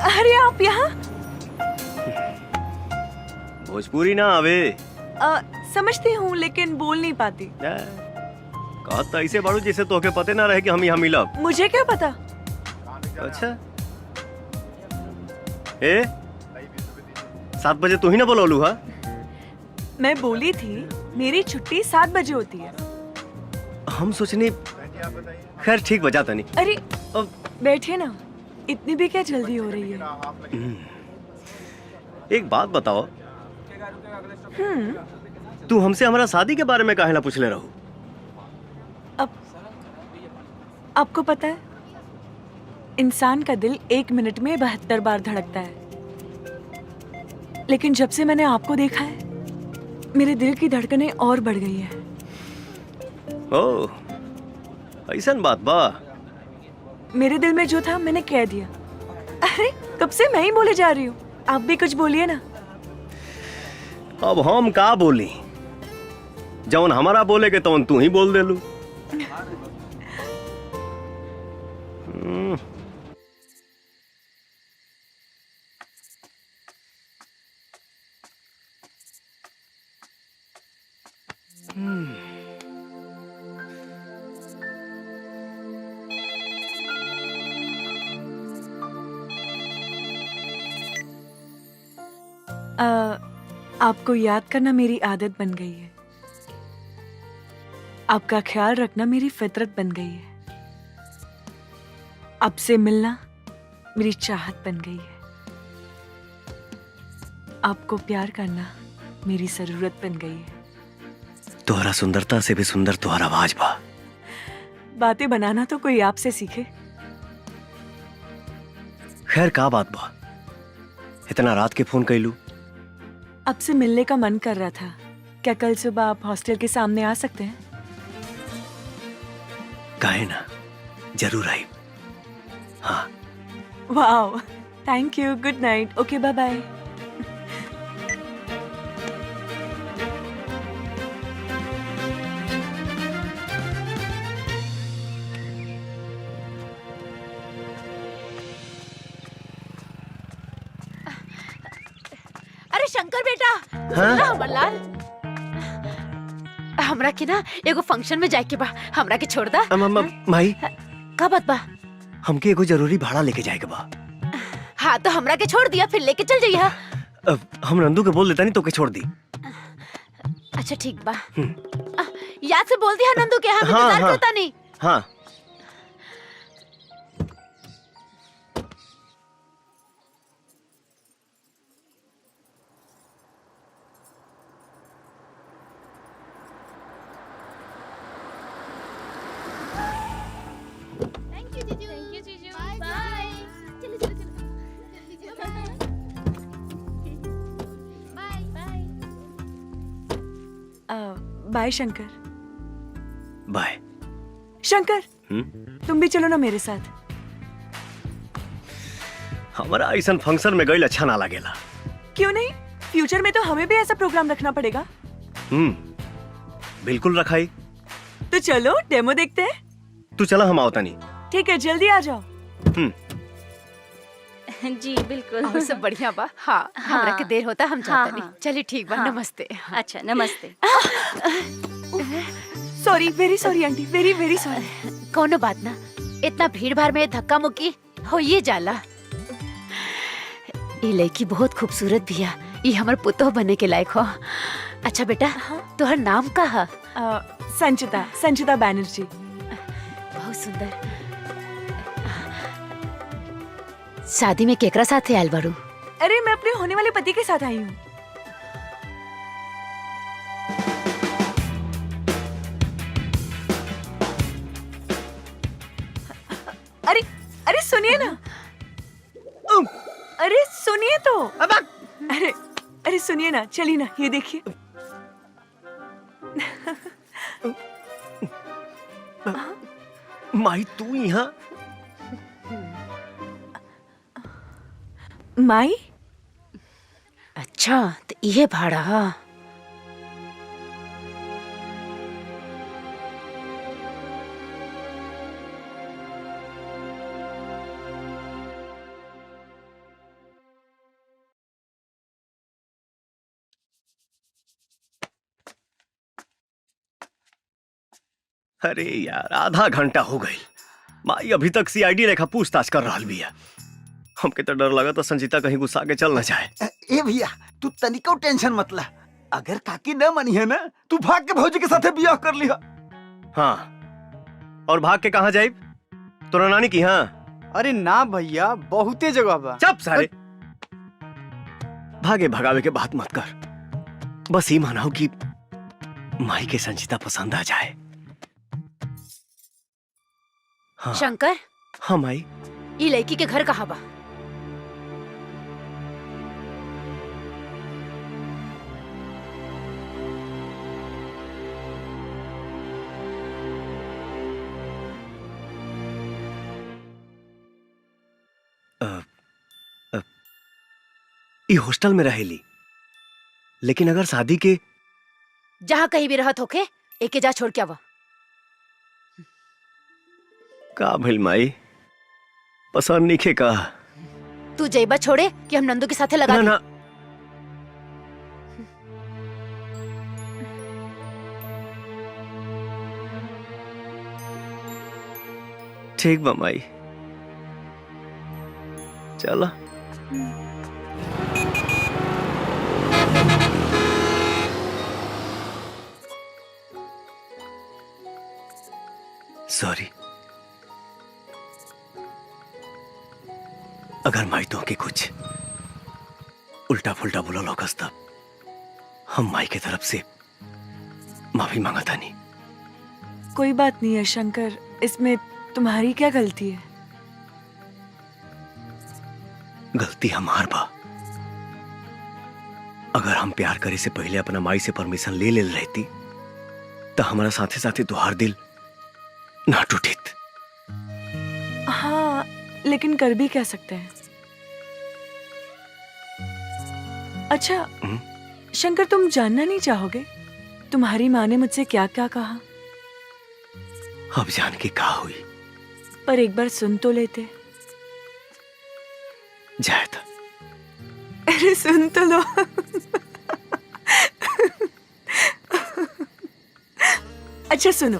अरे आप यहाँ? भोजपुरी ना आवे। समझती हूँ लेकिन बोल नहीं पाती। कहा तो ऐसे बाड़ू जैसे तोके पते ना रहे कि हम यहाँ मिलब। मुझे क्या पता? अच्छा। 7 बजे तू ही ना बोलौलू हा? मैं बोली थी मेरी छुट्टी 7 बजे होती है। हम सोचनी, खैर ठीक बजाता नहीं। अरे बैठे ना, इतनी भी क्या जल्दी हो रही है? एक बात बताओ, तू हमसे हमारा शादी के बारे में काहे ना पूछले रहो? आपको पता है, इंसान का दिल 1 मिनट में 72 बार धड़कता है, लेकिन जब से मैंने आपको देखा है मेरे दिल की धड़कनें और बढ़ गई है। ओह, ऐसन बात बा। मेरे दिल में जो था मैंने कह दिया। अरे कब से मैं ही बोले जा रही हूँ, आप भी कुछ बोलिए ना। अब हम का बोली? जौन हमारा बोले के तौन तू ही बोल दे लू। आपको याद करना मेरी आदत बन गई है। आपका ख्याल रखना मेरी फितरत बन गई है। आपसे मिलना मेरी चाहत बन गई है। आपको प्यार करना मेरी जरूरत बन गई है। तुम्हारा सुंदरता से भी सुंदर तुम्हारा आवाज बा। बातें बनाना तो कोई आपसे सीखे। खैर का बात बा, इतना रात के फोन कैलू? आपसे मिलने का मन कर रहा था। क्या कल सुबह आप हॉस्टल के सामने आ सकते हैं? काहे ना, जरूर आई। हाँ। वाह, thank you. Good night. Okay, bye bye. अरे शंकर बेटा, हाँ? सुन हमर लाल, हमरा के ना एगो फंक्शन में जाए के बा, हमरा के छोड़ दा। माई, का बात बा? हमके एगो जरूरी भाड़ा लेके जाएगा बा। हाँ तो हमरा के छोड़ दिया, फिर लेके चल जाइए। हम नंदू के बोल देता नहीं तो के छोड़ दी। अच्छा ठीक बा। याद से बोल दिया नंदू के, हम हाँ, इंतजार हाँ। करता नहीं। हाँ। बाय शंकर। बाय शंकर, तुम भी चलो ना मेरे साथ। हमारा ऐसा फंक्शन में गई अच्छा ना लगेला। क्यों नहीं? फ्यूचर में तो हमें भी ऐसा प्रोग्राम रखना पड़ेगा। बिल्कुल रखाई। तो चलो डेमो देखते हैं। तू चला, हम आवता नहीं। ठीक है, जल्दी आ जाओ। जी बिल्कुल। और सब बढ़िया बा। हाँ, हमरा के देर होता, हम जाता नहीं। चलिए ठीक बा। हाँ। नमस्ते। अच्छा नमस्ते। Sorry, very sorry aunty, very very sorry. कोनो बात ना, इतना भीड़ भाड़ में धक्का मुक्की हो ये जाला। ये लड़की बहुत खूबसूरत भी है, ये हमार पुतोह बनने के लायक हो। अच्छा बेटा, तोहर नाम का है? संचिता, संचिता बैनर्जी। बहुत सुंदर। शादी में केकरा साथ आयल बारू? अरे मैं अपने होने वाले पति के साथ आई हूँ। अरे अरे सुनिए ना, अरे सुनिए तो। अरे अरे सुनिए ना, चलिए ना, ये देखिए। माई तू यहाँ? माई? अच्छा तो ये भाड़ा। अरे यार, आधा घंटा हो गई, माई अभी तक सीआईडी रेखा पूछताछ कर रहा भी है। हमके तो डर लगा तो संजीता कहीं गुस्सा के चल न जाए। ए भैया, तू तनिको टेंशन मत ला। अगर काकी न मनी है ना, तू भाग के भौजी के साथे बियाह कर लिहा। हाँ, और भाग के कहाँ जाए? तोरा नानी की? हाँ। अरे ना भैया, बहुते जगह बा। चुप सारे। भागे भगावे के बात मत कर, बस ये मानाओ कि माई के संजीता पसंद आ जाए। हाँ। शंकर। हाँ माई। ये लड़की के घर कहाँ बा? ये हॉस्टल में रहेली, लेकिन अगर शादी के जहाँ कहीं भी रहत होके, एके जा छोड़ के आवा। का भइल माई, पसंद नहीं खे का? तू जैबा छोड़े कि हम नंदू के साथे लगा ना, दें? ना। ठीक बा माई, चला। सॉरी। अगर माई तो के कुछ उल्टा फुल्टा बोला लोकस तब हम माई की तरफ से माफी मांगा था नहीं। कोई बात नहीं है शंकर, इसमें तुम्हारी क्या गलती है? गलती हमार बा। अगर हम प्यार करे से पहले अपना माई से परमिशन ले ले रहती तो हमारा साथे साथे तुहार दिल ना टूटित। हाँ, लेकिन कर भी क्या सकते हैं। अच्छा शंकर, तुम जानना नहीं चाहोगे तुम्हारी माँ ने मुझसे क्या क्या कहा? अब जान के कहा हुई, पर एक बार सुन तो लेते। जाए था। अरे सुन तो लो। अच्छा सुनो,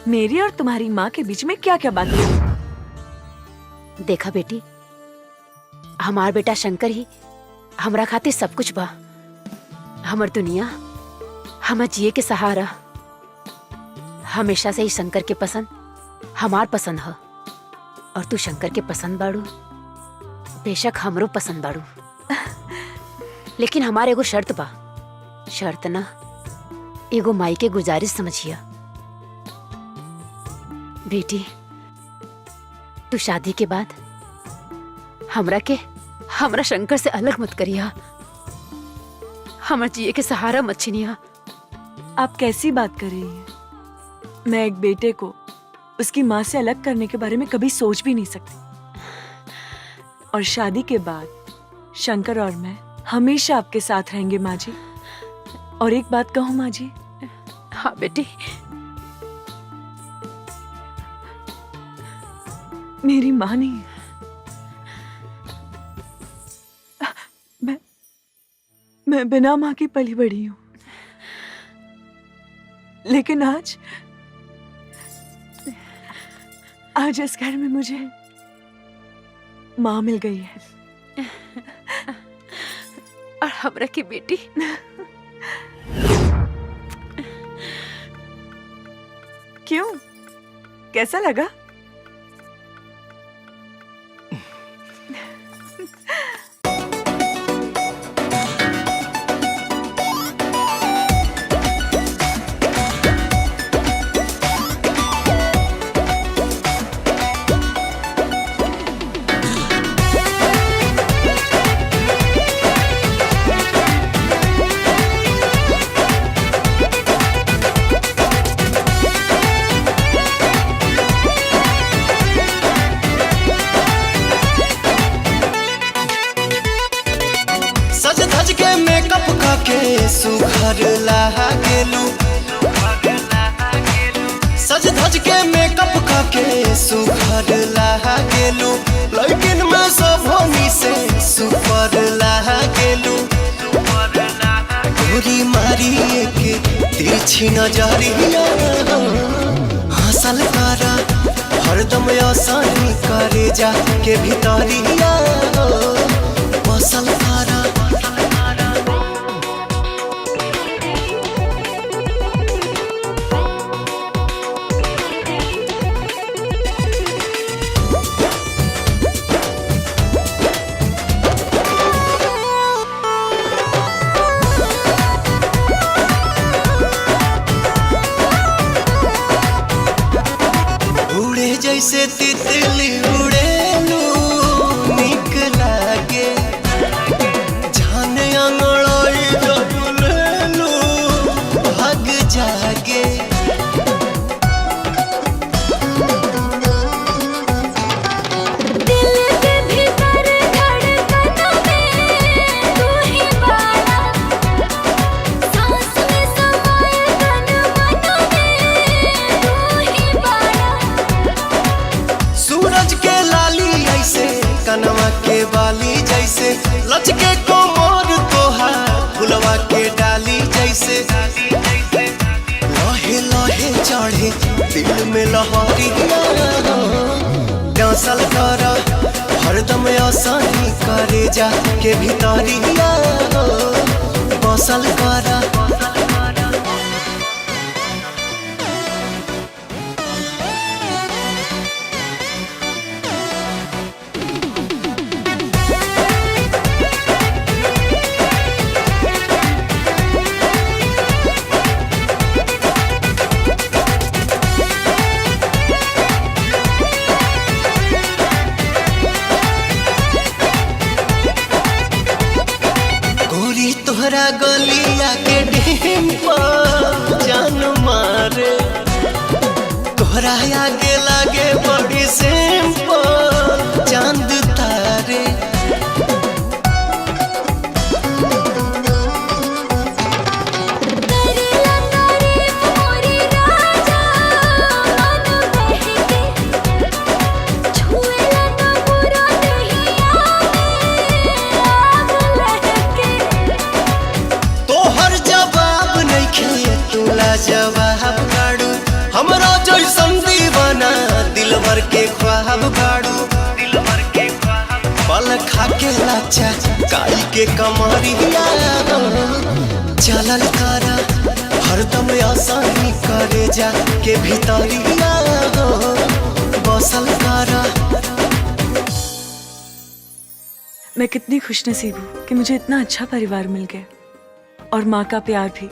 मेरी और तुम्हारी माँ के बीच में क्या क्या बात है? देखा बेटी, हमार बेटा शंकर ही हमरा खातिर सब कुछ बा। हमर दुनिया, हमर जिए के सहारा। हमेशा से ही शंकर के पसंद हमार पसंद है, और तू शंकर के पसंद बाड़ू, बेशक हमरो पसंद बाड़ू। लेकिन हमारे एगो शर्त बा। शर्त ना, एगो माई के गुजारिश समझिया। बेटी, तू शादी के बाद हमरा शंकर से अलग मत करिया। हमर जिए के सहारा मत छीनिया। आप कैसी बात कर रही हैं? मैं एक बेटे को उसकी माँ से अलग करने के बारे में कभी सोच भी नहीं सकती। और शादी के बाद शंकर और मैं हमेशा आपके साथ रहेंगे माँ जी। और एक बात कहूँ माँ जी? हाँ बेटी। मेरी माँ नहीं, मैं बिना माँ की पली बड़ी हूँ। लेकिन आज इस घर में मुझे माँ मिल गई है। और हमरा की बेटी। क्यों, कैसा लगा? सुघर लागेलू, सज धज के मेकअप करके सुघर लागेलू। लेकिन मैं सभोनी से सुपर लागेलू। गोरी मारी के तिरछी नजरिया हासिल करा, हरदम आसानी करे जा के भीतरिया बसल करा। जैसे तितली उड़ेलू निक लागे, जाने अंगड़ाई जब लेलू भाग जागे। दिल के भीतर धड़कनों में तू ही बाड़ा, सांस में समाए तन मनों में तू ही बाड़ा। सूरज के लाली ऐसे कनवा के बाली जैसे, लचके कोमर तोहार फुलवा के डाली जैसे। लहे लहे चढ़े दिल में लहरी डांसल कर, हरदम आसानी करे जा के भीतरिया बसल कर। तोहरा आगे लागे बड़ी सिंपल चांद तारे। तोहर जवाब नहीं खे तुला जवाब गाड़ू हमरा जैसन दीवाना दिलवर के ख्वाब गाड़ू। पल खा के लाचा काई के कमरिया चलल करा हरदम आसानी करे जा के भीतरिया बसल करा। मैं कितनी खुशनसीब हूँ कि मुझे इतना अच्छा परिवार मिल गया और माँ का प्यार भी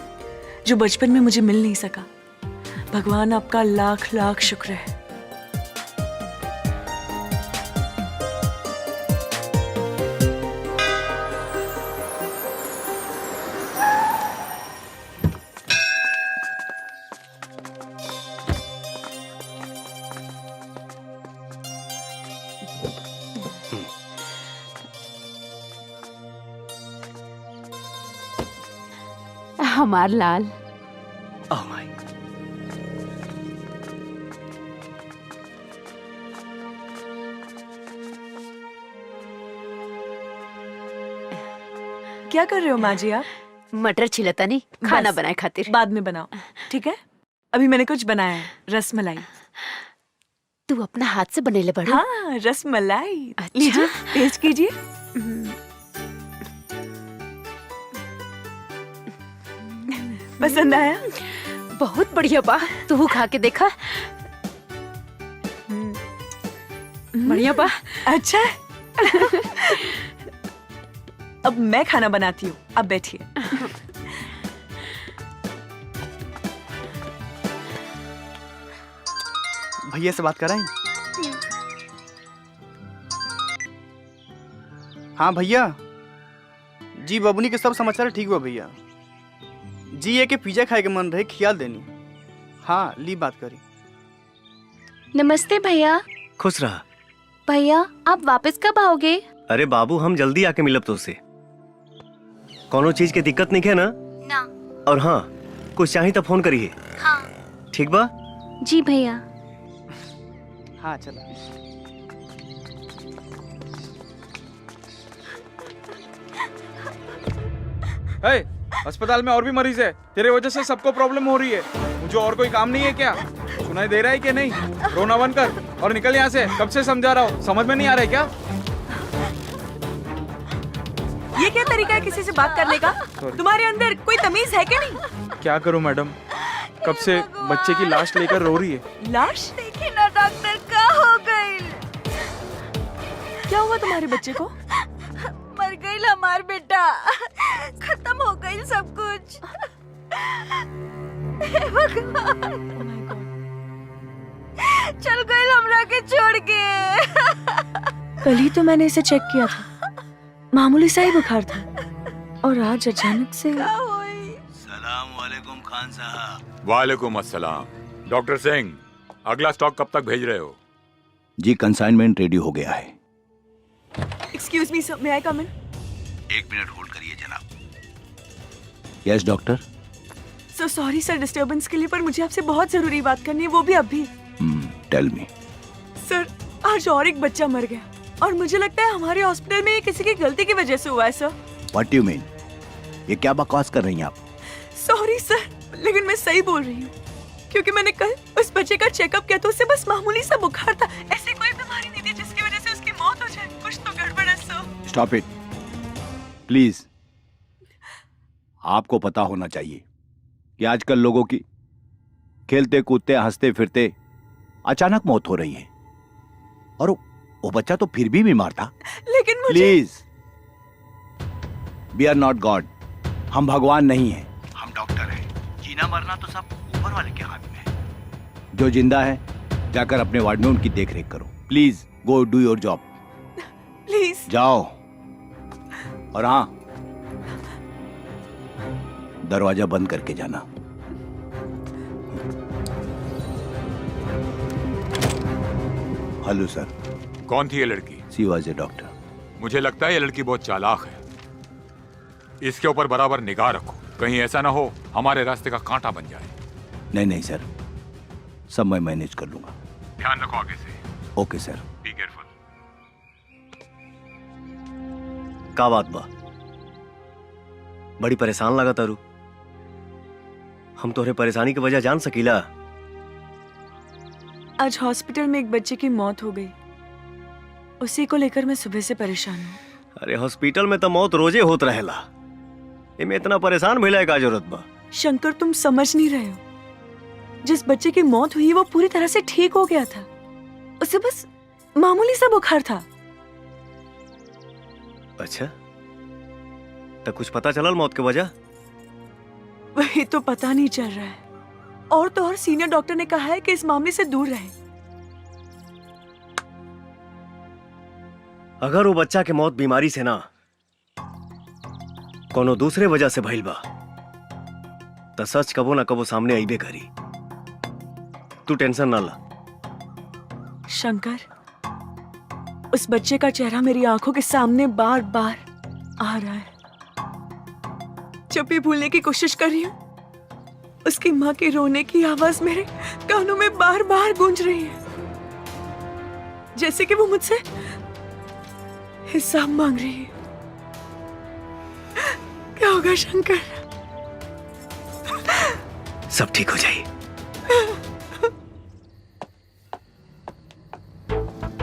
जो बचपन में मुझे मिल नहीं सका। भगवान आपका लाख लाख शुक्र है। हमार लाल। Oh my. क्या कर रहे हो माँ जी आप? मटर छिलता नहीं, खाना बस, बनाए खातिर। बाद में बनाओ, ठीक है? अभी मैंने कुछ बनाया है, रसमलाई। तू अपना हाथ से बनेले बड़ू? हाँ, रसमलाई। अच्छा? लीजिए, टेस्ट कीजिए। पसंद आया? बहुत बढ़िया बा। तू खा के देखा। बढ़िया बा। अच्छा। अब मैं खाना बनाती हूँ, अब बैठिए। भैया से बात कराएं? हाँ भैया जी, बबुनी के सब समाचार ठीक हुआ भैया जी। ये के पिज्जा खाए के मन रहे, खियाल देनी। हाँ ली बात करी। नमस्ते भैया। खुश रहा। भैया आप वापस कब आओगे? अरे बाबू हम जल्दी आके मिलब तो उससे। कोनो चीज के दिक्कत नहीं है ना? ना। और हाँ कुछ चाहिए तो फोन करिए। हाँ। ठीक बा? जी भैया। हाँ चलो। अस्पताल में और भी मरीज है, तेरे वजह से सबको प्रॉब्लम हो रही है। मुझे और कोई काम नहीं है क्या? सुनाई दे रहा है कि नहीं? रोना बंद कर और निकल यहाँ से। कब से समझा रहा हूँ, समझ में नहीं आ रहा है क्या? ये क्या तरीका है किसी से बात करने का? तुम्हारे अंदर कोई तमीज है क्या नहीं? क्या करूँ मैडम, कब से बच्चे की लाश लेकर रो रही है। लाश? देखिए ना डॉक्टर, क्या हो गई? क्या हुआ तुम्हारे बच्चे को? मर गई हमार बेटा, खत्म हो गई सब कुछ। चल गई हमरा के छोड़ के। कल ही तो मैंने इसे चेक किया था, मामूली सा ही बुखार था, और आज अचानक से। सलाम वालेकुम खान साहब। वालेकुम अस्सलाम। डॉक्टर सिंह, अगला स्टॉक कब तक भेज रहे हो? जी कंसाइनमेंट रेडी हो गया है। एक्सक्यूज मी सर, मे आई कम इन? 1 मिनट होल्ड करिए जनाब। Yes doctor. So sorry sir disturbance के लिए, पर मुझे आपसे बहुत जरूरी बात करनी है, वो भी अभी। Tell me. सर आज और एक बच्चा मर गया, और मुझे लगता है हमारे हॉस्पिटल में ये किसी की गलती की वजह से हुआ है सर। What you mean? ये क्या बकवास कर रही हैं आप? सॉरी सर, लेकिन मैं सही बोल रही हूँ, क्योंकि मैंने कल उस बच्चे का चेकअप किया तो उसे बस मामूली सा बुखार था, ऐसी कोई बीमारी नहीं थी जिसकी वजह से उसकी मौत हो जाए। कुछ तो गड़बड़ है सर। Stop it please. आपको पता होना चाहिए कि आजकल लोगों की खेलते कूदते हंसते फिरते अचानक मौत हो रही है, और वो बच्चा तो फिर भी बीमार था। लेकिन मुझे... please, we are not God. हम भगवान नहीं हैं, हम डॉक्टर हैं। जीना मरना तो सब ऊपर वाले के हाथ में है। जो जिंदा है जाकर अपने वार्ड में उनकी देख रेख करो। Please go do your job. Please जाओ। और हाँ, दरवाजा बंद करके जाना। Hello sir. कौन थी ये लड़की? She was a doctor. मुझे लगता है ये लड़की बहुत चालाक है। इसके ऊपर बराबर निगाह रखो, कहीं ऐसा ना हो हमारे रास्ते का कांटा बन जाए। नहीं नहीं सर, सब मैं मैनेज कर लूंगा। ध्यान रखो आगे से। Okay sir. Be careful. का बात बा? बड़ी परेशान लगा तारू। हम तोहरे परेशानी की वजह जान सकीला? आज हॉस्पिटल में एक बच्चे की मौत हो गई, उसी को लेकर मैं सुबह से परेशान हूँ। अरे हॉस्पिटल में तो मौत रोजे होत रहेला, इमे इतना परेशान भइला का जरूरत बा? शंकर, तुम समझ नहीं रहे हो। जिस बच्चे की मौत हुई वो पूरी तरह से ठीक हो गया था, उसे बस मामूली सा बुखार था। अच्छा, तो कुछ पता चलल मौत की वजह? वही तो पता नहीं चल रहा है, और तो और सीनियर डॉक्टर ने कहा है कि इस मामले से दूर रहे। अगर वो बच्चा के मौत बीमारी से ना कोनो दूसरे वजह से भइल बा तो सच कबो ना कबो सामने आईबे करी। तू टेंशन ना ला। शंकर, उस बच्चे का चेहरा मेरी आंखों के सामने बार बार आ रहा है। जब भी भूलने की कोशिश कर रही हूँ, उसकी माँ की रोने की आवाज मेरे कानों में बार बार गूंज रही है, जैसे कि वो मुझसे हिसाब मांग रही है। क्या होगा शंकर? सब ठीक हो जाए।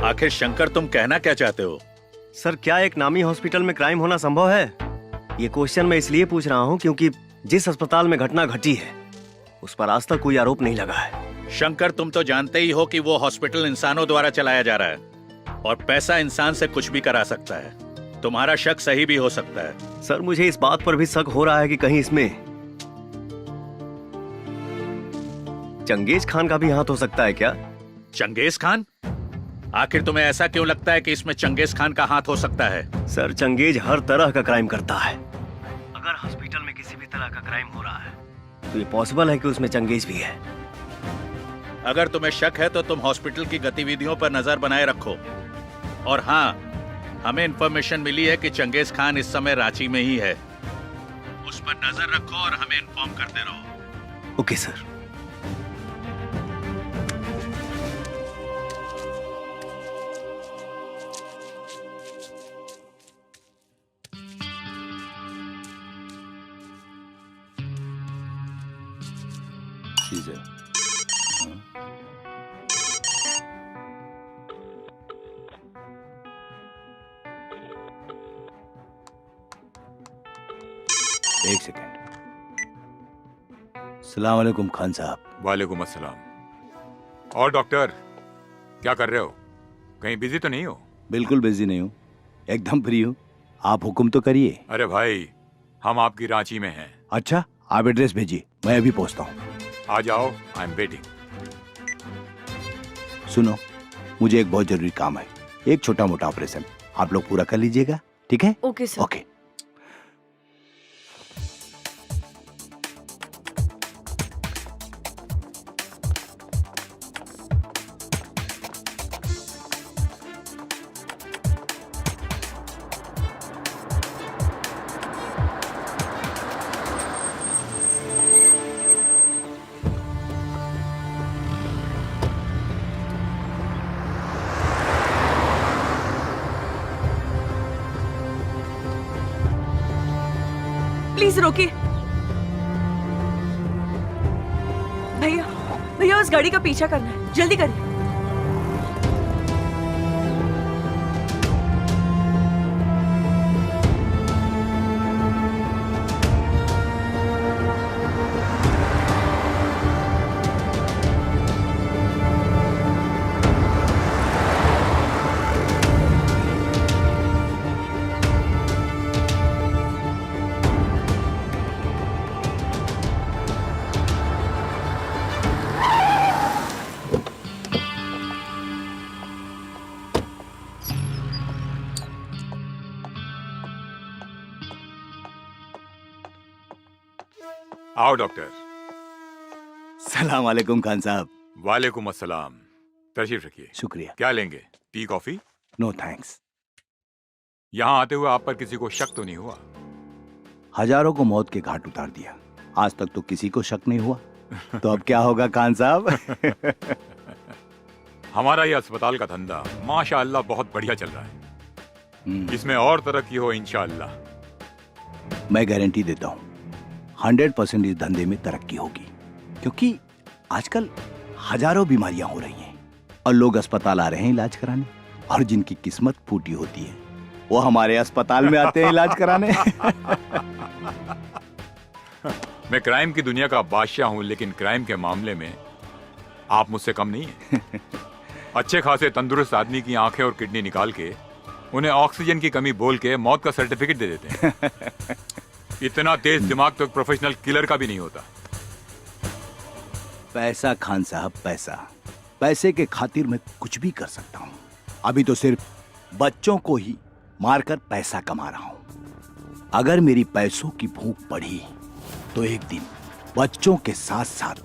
आखिर शंकर, तुम कहना क्या चाहते हो? सर, क्या एक नामी हॉस्पिटल में क्राइम होना संभव है? ये क्वेश्चन मैं इसलिए पूछ रहा हूँ क्योंकि जिस अस्पताल में घटना घटी है उस पर आज तक कोई आरोप नहीं लगा है। शंकर, तुम तो जानते ही हो कि वो हॉस्पिटल इंसानों द्वारा चलाया जा रहा है और पैसा इंसान से कुछ भी करा सकता है। तुम्हारा शक सही भी हो सकता है। सर, मुझे इस बात पर भी शक हो रहा है कि कहीं इसमें चंगेज खान का भी हाथ हो सकता है क्या? Genghis Khan? आखिर तुम्हें ऐसा क्यों लगता है कि इसमें चंगेज खान का हाथ हो सकता है? सर, चंगेज हर तरह का क्राइम करता है। अगर हॉस्पिटल में किसी भी तरह का क्राइम हो रहा है तो ये पॉसिबल है कि उसमें चंगेज भी है। अगर तुम्हें शक है तो तुम हॉस्पिटल की गतिविधियों पर नजर बनाए रखो। और हाँ, हमें इंफॉर्मेशन मिली है कि चंगेज खान इस समय रांची में ही है। उस पर नजर रखो और हमें इन्फॉर्म करते रहो। Okay sir. एक सेकंड। सलाम अलैकुम खान साहब। वालेकुम अस्सलाम। और डॉक्टर, क्या कर रहे हो? कहीं बिजी तो नहीं हो? बिल्कुल बिजी नहीं हूँ, एकदम फ्री हूँ। आप हुक्म तो करिए। अरे भाई, हम आपकी रांची में हैं। अच्छा, आप एड्रेस भेजिए, मैं अभी पहुँचता हूँ। आ जाओ, आई एम वेटिंग। सुनो, मुझे एक बहुत जरूरी काम है, एक छोटा मोटा ऑपरेशन, आप लोग पूरा कर लीजिएगा, ठीक है? Okay sir. ओके। प्लीज रोकिए। भैया, भैया उस गाड़ी का पीछा करना है, जल्दी करिए। आओ डॉक्टर। सलाम अलैकुम खान साहब। वालेकुम अस्सलाम। तशरीफ रखिए। शुक्रिया। क्या लेंगे, टी कॉफी? No thanks. यहाँ आते हुए आप पर किसी को शक तो नहीं हुआ? हजारों को मौत के घाट उतार दिया, आज तक तो किसी को शक नहीं हुआ। तो अब क्या होगा खान साहब? हमारा ये अस्पताल का धंधा माशाअल्लाह बहुत बढ़िया चल रहा है। इसमें और तरक्की हो इंशाअल्लाह। मैं गारंटी देता हूँ 100% इस धंधे में तरक्की होगी, क्योंकि आजकल हजारों बीमारियां हो रही हैं और लोग अस्पताल आ रहे हैं इलाज कराने, और जिनकी किस्मत फूटी होती है वो हमारे अस्पताल में आते हैं इलाज कराने। मैं क्राइम की दुनिया का बादशाह हूं, लेकिन क्राइम के मामले में आप मुझसे कम नहीं हैं। अच्छे खासे तंदुरुस्त आदमी की आंखें और किडनी निकाल के उन्हें ऑक्सीजन की कमी बोल के मौत का सर्टिफिकेट दे देते हैं। इतना तेज दिमाग तो एक प्रोफेशनल किलर का भी नहीं होता। पैसा खान साहब, पैसा, पैसे के खातिर मैं कुछ भी कर सकता हूँ। अभी तो सिर्फ बच्चों को ही मारकर पैसा कमा रहा हूँ। अगर मेरी पैसों की भूख बढ़ी तो एक दिन बच्चों के साथ साथ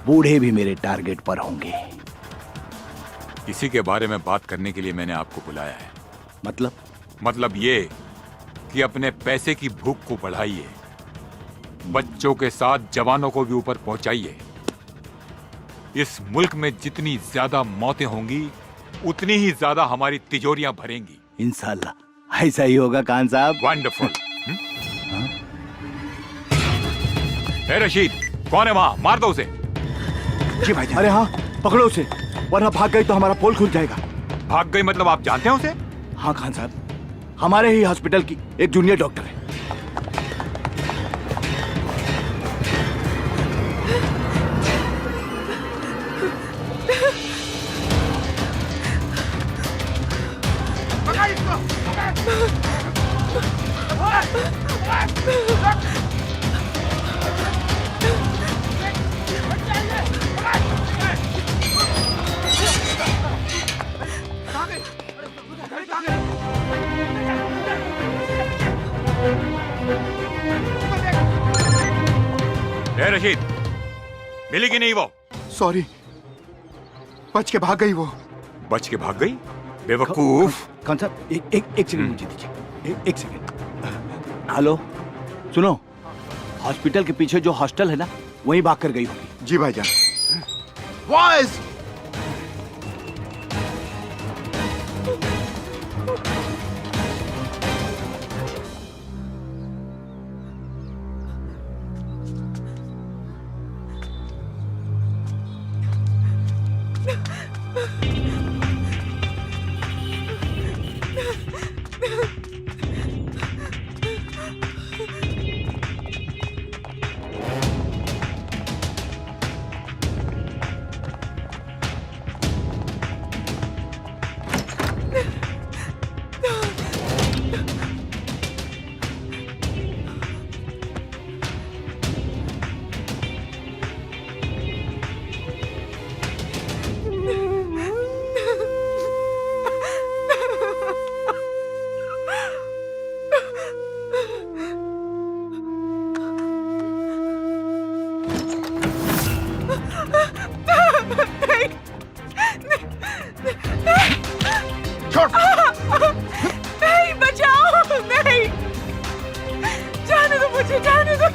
बूढ़े भी मेरे टारगेट पर होंगे। इसी के बारे में बात करने के लिए मैंने आपको बुलाया है। मतलब ये कि अपने पैसे की भूख को बढ़ाइए, बच्चों के साथ जवानों को भी ऊपर पहुंचाइए। इस मुल्क में जितनी ज्यादा मौतें होंगी उतनी ही ज्यादा हमारी तिजोरियां भरेंगी। इंशाल्लाह ऐसा ही होगा खान साहब। वंडरफुल। ए रशीद, कौन है वहां? मार दो उसे। जी भाई। अरे हाँ, पकड़ो उसे, वरना भाग गई तो हमारा पोल खुल जाएगा। भाग गई मतलब आप जानते हैं उसे? हाँ खान साहब, हमारे ही हॉस्पिटल की एक जूनियर डॉक्टर है। रशीद, मिली कि नहीं वो? सॉरी, बच के भाग गई वो। बच के भाग गई? बेवकूफ। खान साहब एक सेकंड मुझे दीजिए, एक सेकंड। हेलो, सुनो, हॉस्पिटल के पीछे जो हॉस्टल है ना, वहीं भाग कर गई होगी। जी भाईजान। बॉयज, नहीं, बचाओ, नहीं, जाने दो मुझे, जाने दो।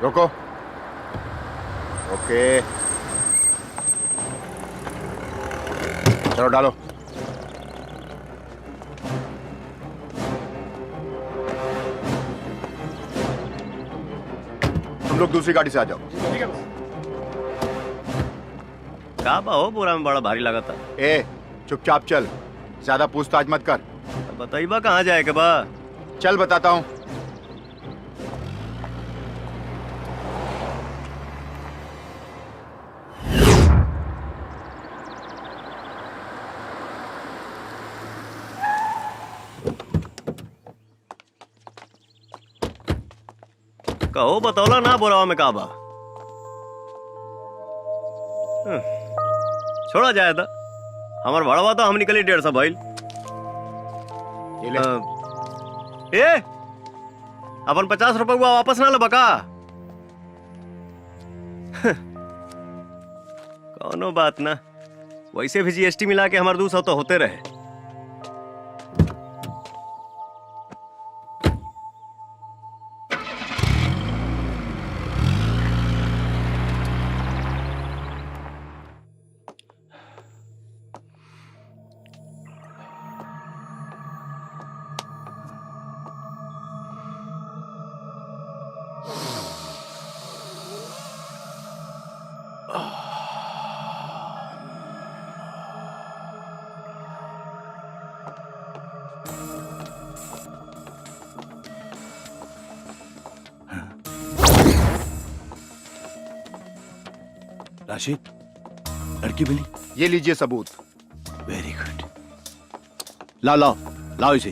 रोको। ओके, चलो डालो। तुम लोग दूसरी गाड़ी से आ जाओ। का बा हो, बोरा में बड़ा भारी लगा था। ए, चुपचाप चल, ज्यादा पूछताछ मत कर। बताइबा कहाँ जाए के बा? चल बताता हूँ। कहो बतौला ना बोरावा में का बा। छोड़ा जाए था, हमार भाड़ा तो हम निकली 150 भाई। ए अपन 50 रुपए वापस ना लबका। कौनो बात ना, वैसे भी जीएसटी मिला के हमारे 200 तो होते रहे। राशिद, लड़की मिली? ये लीजिए सबूत। Very good. लाओ लाओ लाओ इसे।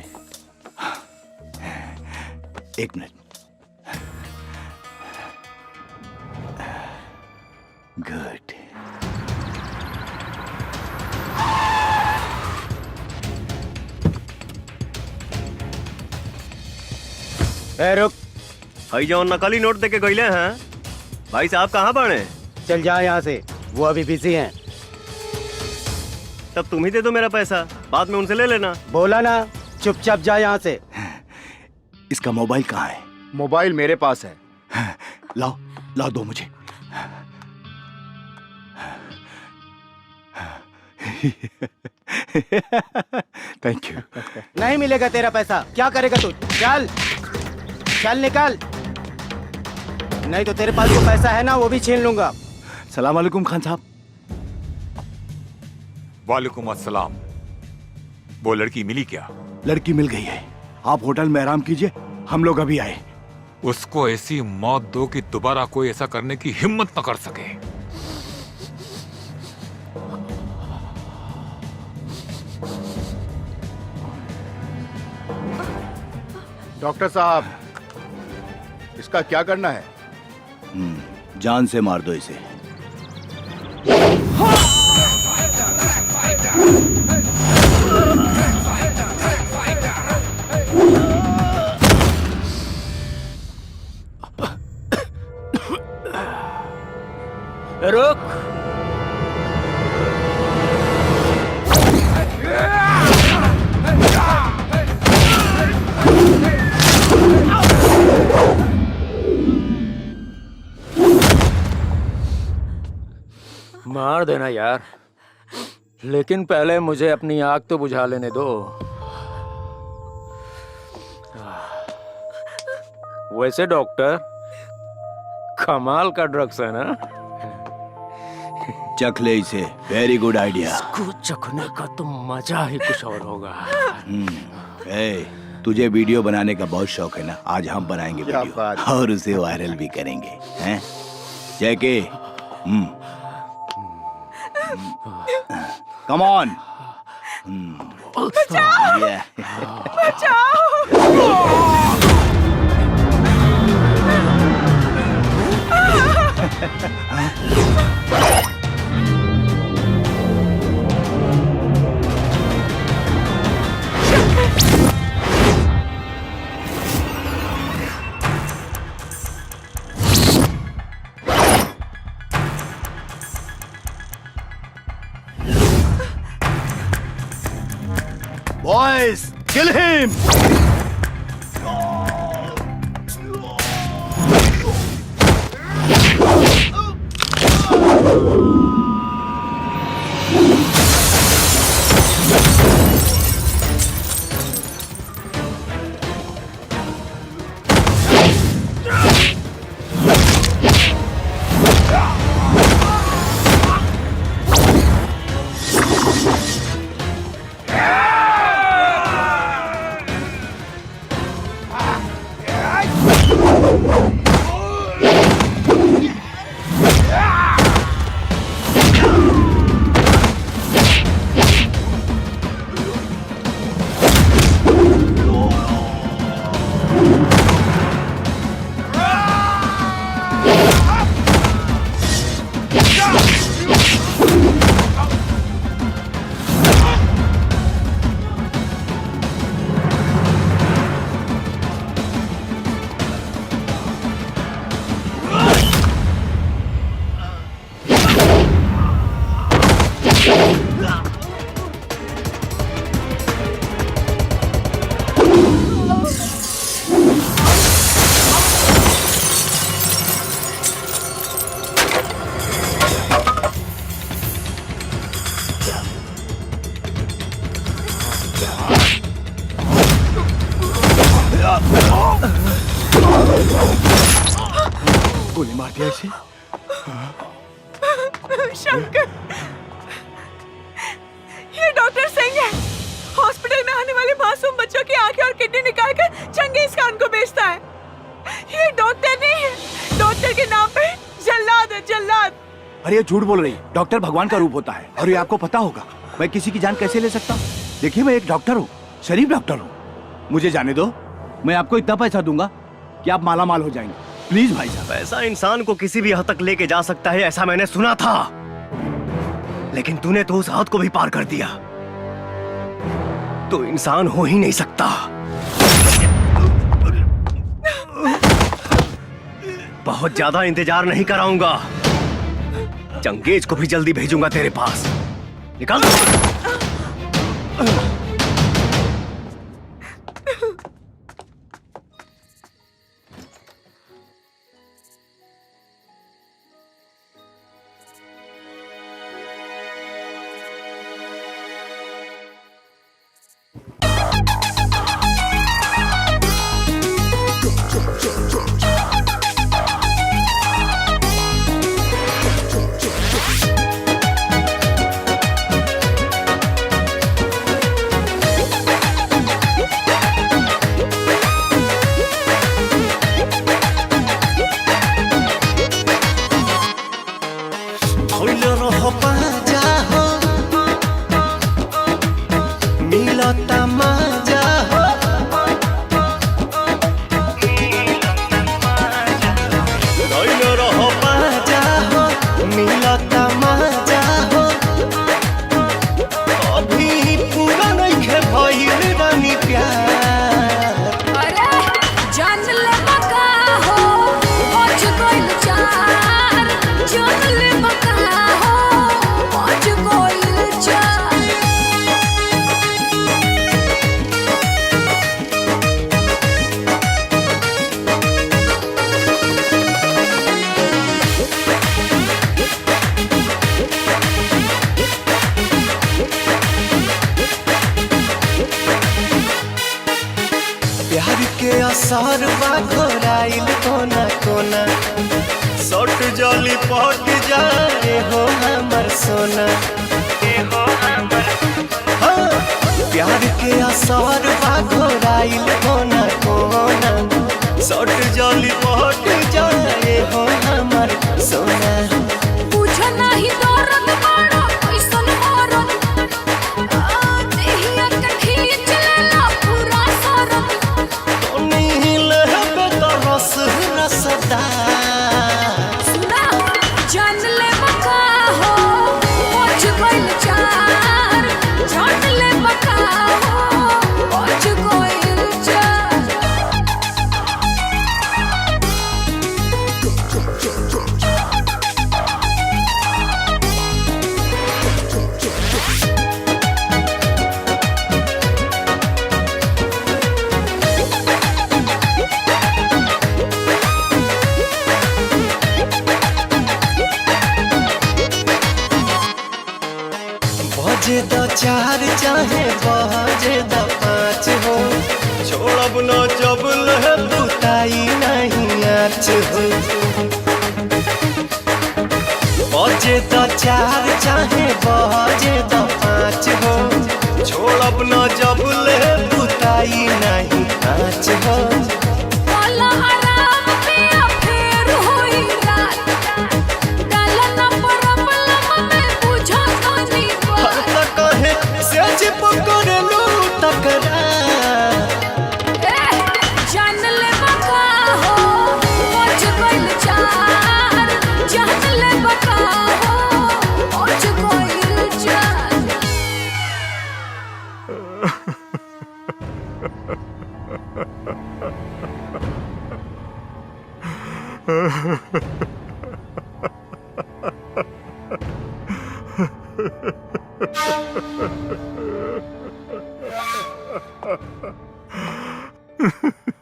एक मिनट। गुड। रुक भाई, जो नकली नोट देके गईले हैं भाई साहब कहाँ बने? चल जा यहाँ से, वो अभी बिजी हैं। तब तुम ही दे दो मेरा पैसा, बाद में उनसे ले लेना। बोला ना, चुपचाप जा यहाँ से। इसका मोबाइल कहाँ है? मोबाइल मेरे पास है। लाओ लाओ, दो मुझे। Thank you. नहीं मिलेगा तेरा पैसा, क्या करेगा तू? चल चल निकल, नहीं तो तेरे पास जो पैसा है ना वो भी छीन लूंगा। सलाम वालेकुम खान साहब। वालेकुम अस्सलाम। वो लड़की मिली क्या? लड़की मिल गई है, आप होटल में आराम कीजिए, हम लोग अभी आए। उसको ऐसी मौत दो कि दोबारा कोई ऐसा करने की हिम्मत न कर सके। डॉक्टर साहब, इसका क्या करना है? जान से मार दो इसे। रुक। मार देना यार, लेकिन पहले मुझे अपनी आग तो बुझा लेने दो। वैसे डॉक्टर, कमाल का ड्रग्स है ना? चख ले इसे, वेरी गुड आइडिया। इसको चखने का तो मजा ही कुछ और होगा। तुझे वीडियो बनाने का बहुत शौक है ना, आज हम बनाएंगे क्या वीडियो बात। और उसे वायरल भी करेंगे, हैं? Jake, come on. Boys, kill him! गोली मार दिया इसे। शंकर, ये डॉक्टर सिंह है। हॉस्पिटल में आने वाले मासूम बच्चों की आंखें और किडनी निकाल कर चंगेज खान को बेचता है। ये डॉक्टर नहीं है, डॉक्टर के नाम पे जल्लाद है, जल्लाद। अरे ये झूठ बोल रही, डॉक्टर भगवान का रूप होता है और ये आपको पता होगा। मैं किसी की जान कैसे ले सकता हूँ? देखिए मैं एक डॉक्टर हूँ, शरीफ डॉक्टर हूँ। मुझे जाने दो, मैं आपको इतना पैसा दूंगा कि आप माला माल हो जाएंगे। प्लीज भाई साहब। पैसा इंसान को किसी भी हद तक लेके जा सकता है, ऐसा मैंने सुना था, लेकिन तूने तो उस हद को भी पार कर दिया। तो इंसान हो ही नहीं सकता। बहुत ज्यादा इंतजार नहीं कराऊंगा, चंगेज को भी जल्दी भेजूंगा तेरे पास। निकल।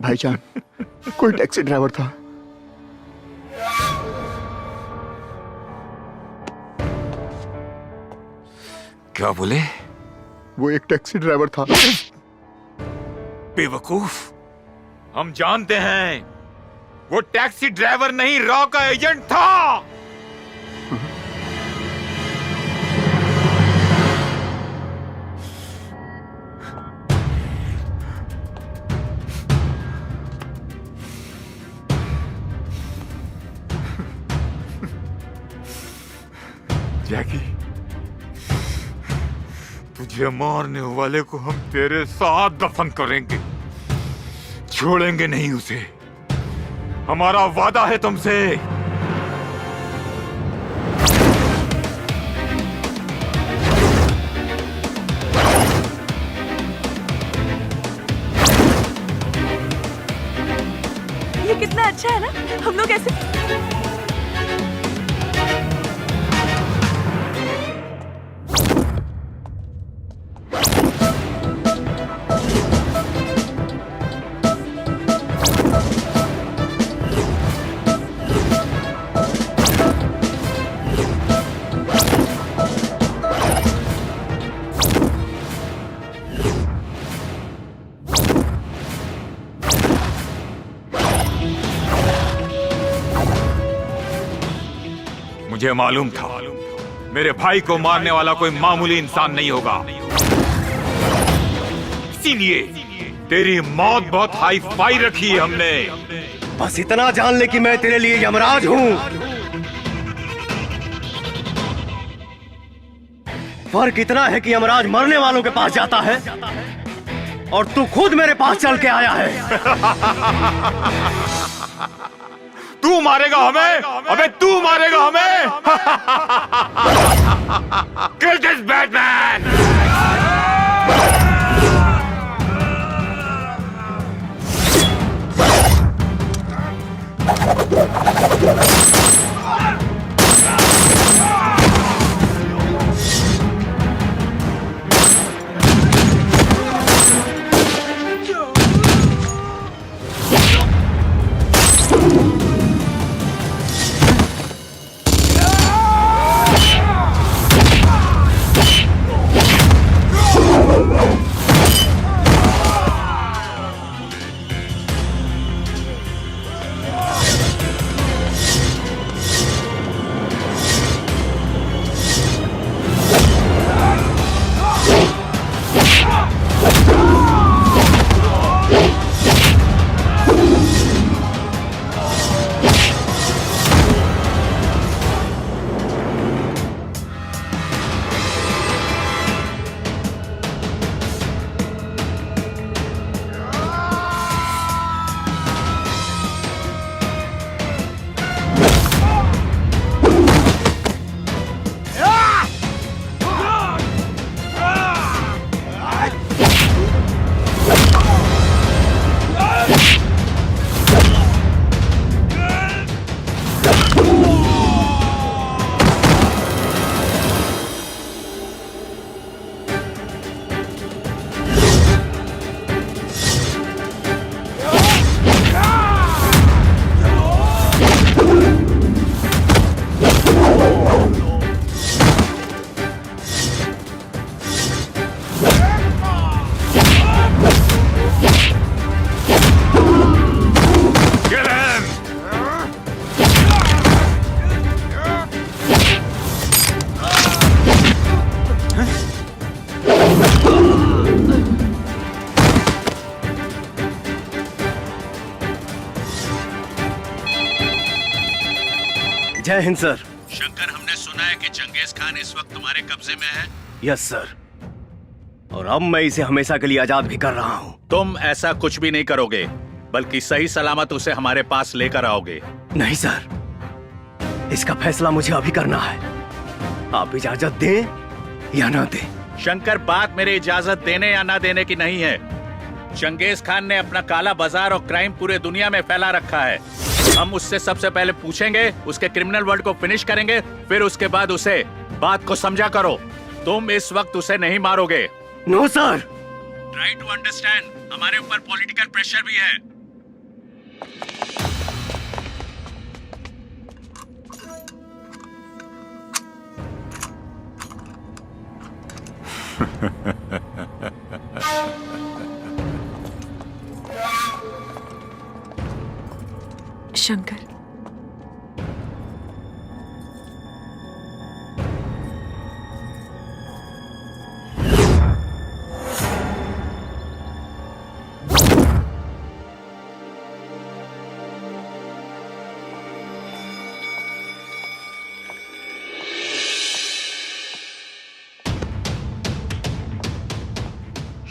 भाईजान, कोई टैक्सी ड्राइवर था। क्या बोले? वो एक टैक्सी ड्राइवर था। बेवकूफ, हम जानते हैं वो टैक्सी ड्राइवर नहीं, रॉ का एजेंट था। जैकी, तुझे मारने वाले को हम तेरे साथ दफन करेंगे, छोड़ेंगे नहीं उसे। हमारा वादा है तुमसे। ये कितना अच्छा है ना, हम लोग ऐसे मुझे मालूम था मेरे भाई को मारने वाला कोई मामूली इंसान नहीं होगा, इसीलिए तेरी मौत बहुत हाई फाई रखी है हमने। बस इतना जान ले कि मैं तेरे लिए यमराज हूं। फर्क इतना है कि यमराज मरने वालों के पास जाता है और तू खुद मेरे पास चल के आया है। तू मारेगा हमें? अबे तू मारेगा हमें? Kill this Batman! जय हिंद सर। शंकर, हमने सुना है कि चंगेज खान इस वक्त तुम्हारे कब्जे में है। यस सर, और अब मैं इसे हमेशा के लिए आजाद भी कर रहा हूँ। तुम ऐसा कुछ भी नहीं करोगे, बल्कि सही सलामत उसे हमारे पास लेकर आओगे। नहीं सर, इसका फैसला मुझे अभी करना है। आप इजाजत दें या ना दें। शंकर, बात मेरे इजाजत देने या ना देने की नहीं है। चंगेज खान ने अपना काला बाजार और क्राइम पूरे दुनिया में फैला रखा है। हम उससे सबसे पहले पूछेंगे, उसके क्रिमिनल वर्ल्ड को फिनिश करेंगे, फिर उसके बाद उसे बात को समझा करो। तुम इस वक्त उसे नहीं मारोगे। No sir. Try to understand, हमारे ऊपर पॉलिटिकल प्रेशर भी है। शंकर,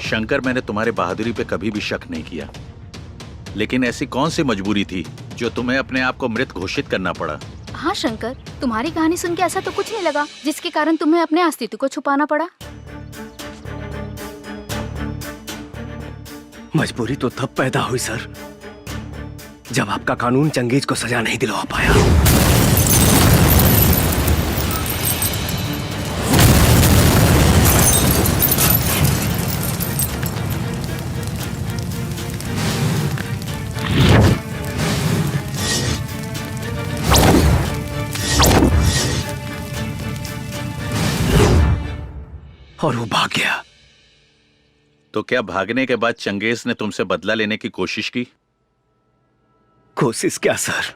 शंकर, मैंने तुम्हारे बहादुरी पे कभी भी शक नहीं किया, लेकिन ऐसी कौन सी मजबूरी थी जो तुम्हें अपने आप को मृत घोषित करना पड़ा? हाँ शंकर, तुम्हारी कहानी सुन के ऐसा तो कुछ नहीं लगा जिसके कारण तुम्हें अपने अस्तित्व को छुपाना पड़ा। मजबूरी तो तब पैदा हुई सर, जब आपका कानून चंगेज को सजा नहीं दिलवा पाया। और वो भाग गया। तो क्या भागने के बाद चंगेज ने तुमसे बदला लेने की कोशिश की? कोशिश क्या सर,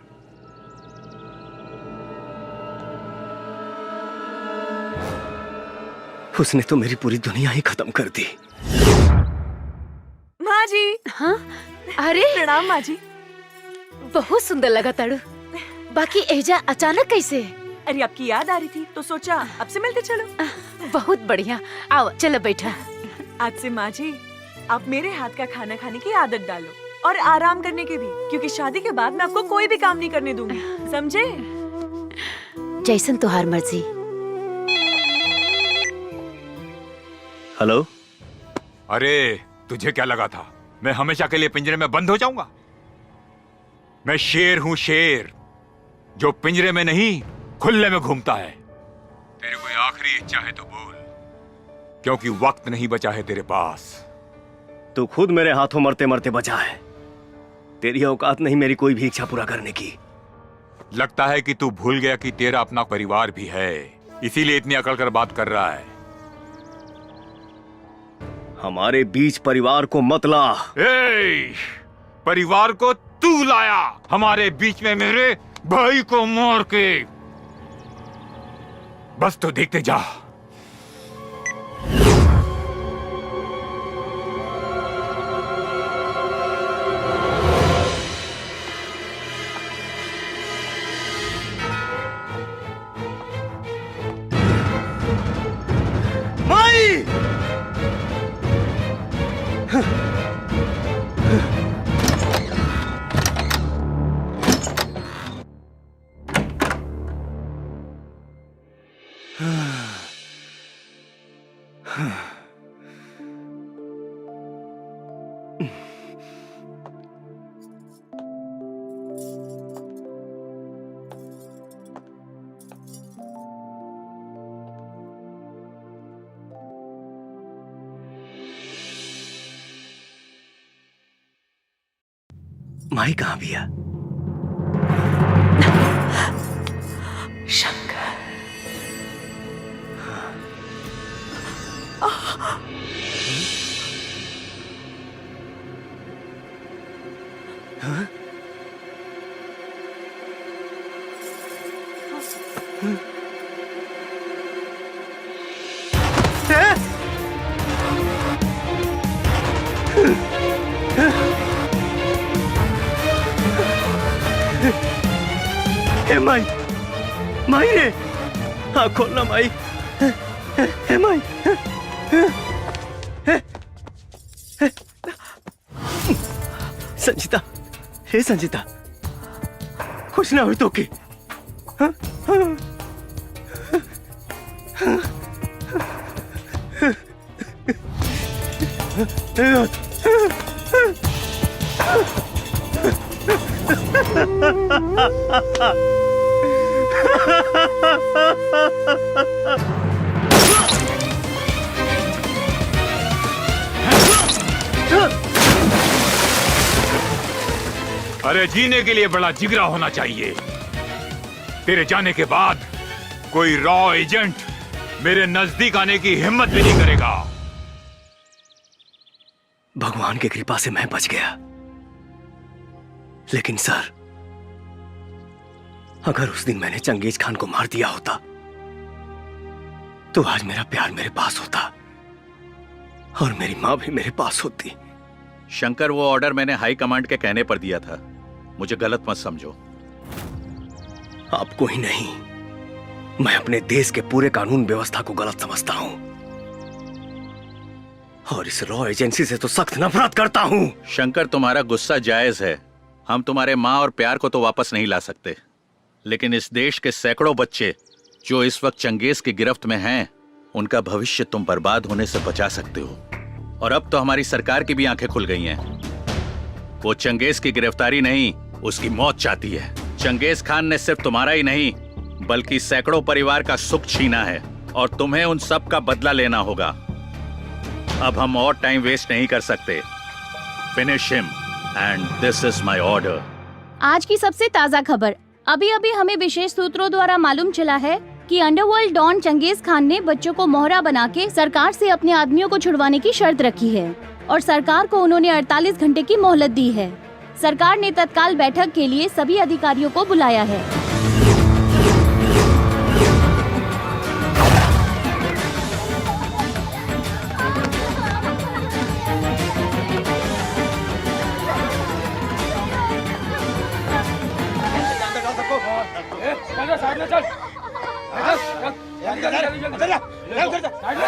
उसने तो मेरी पूरी दुनिया ही खत्म कर दी। माँ जी। हाँ? अरे प्रणाम माँ जी। बहुत सुंदर लगा ताड़ू। बाकी एजा अचानक कैसे? अरे आपकी याद आ रही थी तो सोचा आपसे मिलते चलो। बहुत बढ़िया, आओ चलो बैठा। आज से माँ जी आप मेरे हाथ का खाना खाने की आदत डालो और आराम करने की भी, क्योंकि शादी के बाद मैं आपको कोई भी काम नहीं करने दूंगी, समझे? जैसन तुहार मर्जी। हेलो। अरे तुझे क्या लगा था मैं हमेशा के लिए पिंजरे में बंद हो जाऊंगा? मैं शेर हूं, शेर जो पिंजरे में नहीं खुले में घूमता है। तेरी कोई आखिरी इच्छा है तो बोल, क्योंकि वक्त नहीं बचा है तेरे पास। तू खुद मेरे हाथों मरते मरते बचा है। तेरी औकात नहीं मेरी कोई भी इच्छा पूरा करने की। लगता है कि तू भूल गया कि तेरा अपना परिवार भी है, इसीलिए इतनी अकड़ कर बात कर रहा है। हमारे बीच परिवार को मत ला। परिवार को तू लाया हमारे बीच में, मेरे भाई को मार के। बस तो देखते जा। माई! माई कहाँ भैया? शंकर। हाँ? हे माई, माई रे, हाँ खोलना माई। हे माई, संजीता, हे संजीता, कुछ ना हो तो के? हाँ? हाँ? अरे जीने के लिए बड़ा जिगरा होना चाहिए। तेरे जाने के बाद कोई रॉ एजेंट मेरे नजदीक आने की हिम्मत भी नहीं करेगा। भगवान की कृपा से मैं बच गया, लेकिन सर अगर उस दिन मैंने चंगेज खान को मार दिया होता तो आज मेरा प्यार मेरे पास होता और मेरी मां भी मेरे पास होती। शंकर, वो ऑर्डर मैंने हाई कमांड के कहने पर दिया था, मुझे गलत मत समझो। आपको ही नहीं, मैं अपने देश के पूरे कानून व्यवस्था को गलत समझता हूं और इस रॉ एजेंसी से तो सख्त नफरत करता हूं। शंकर, तुम्हारा गुस्सा जायज है। हम तुम्हारे माँ और प्यार को तो वापस नहीं ला सकते, लेकिन इस देश के सैकड़ों बच्चे जो इस वक्त चंगेज की गिरफ्त में हैं, उनका भविष्य तुम बर्बाद होने से बचा सकते हो। और अब तो हमारी सरकार की भी आंखें खुल गई हैं। वो चंगेज की गिरफ्तारी नहीं, उसकी मौत चाहती है। चंगेज खान ने सिर्फ तुम्हारा ही नहीं बल्कि सैकड़ों परिवार का सुख छीना है और तुम्हें उन सब का बदला लेना होगा। अब हम और टाइम वेस्ट नहीं कर सकते। Finish him and this is my order. आज की सबसे ताज़ा खबर। अभी अभी हमें विशेष सूत्रों द्वारा मालूम चला है कि अंडरवर्ल्ड डॉन चंगेज खान ने बच्चों को मोहरा बना के सरकार से अपने आदमियों को छुड़वाने की शर्त रखी है और सरकार को उन्होंने 48 घंटे की मोहलत दी है। सरकार ने तत्काल बैठक के लिए सभी अधिकारियों को बुलाया है।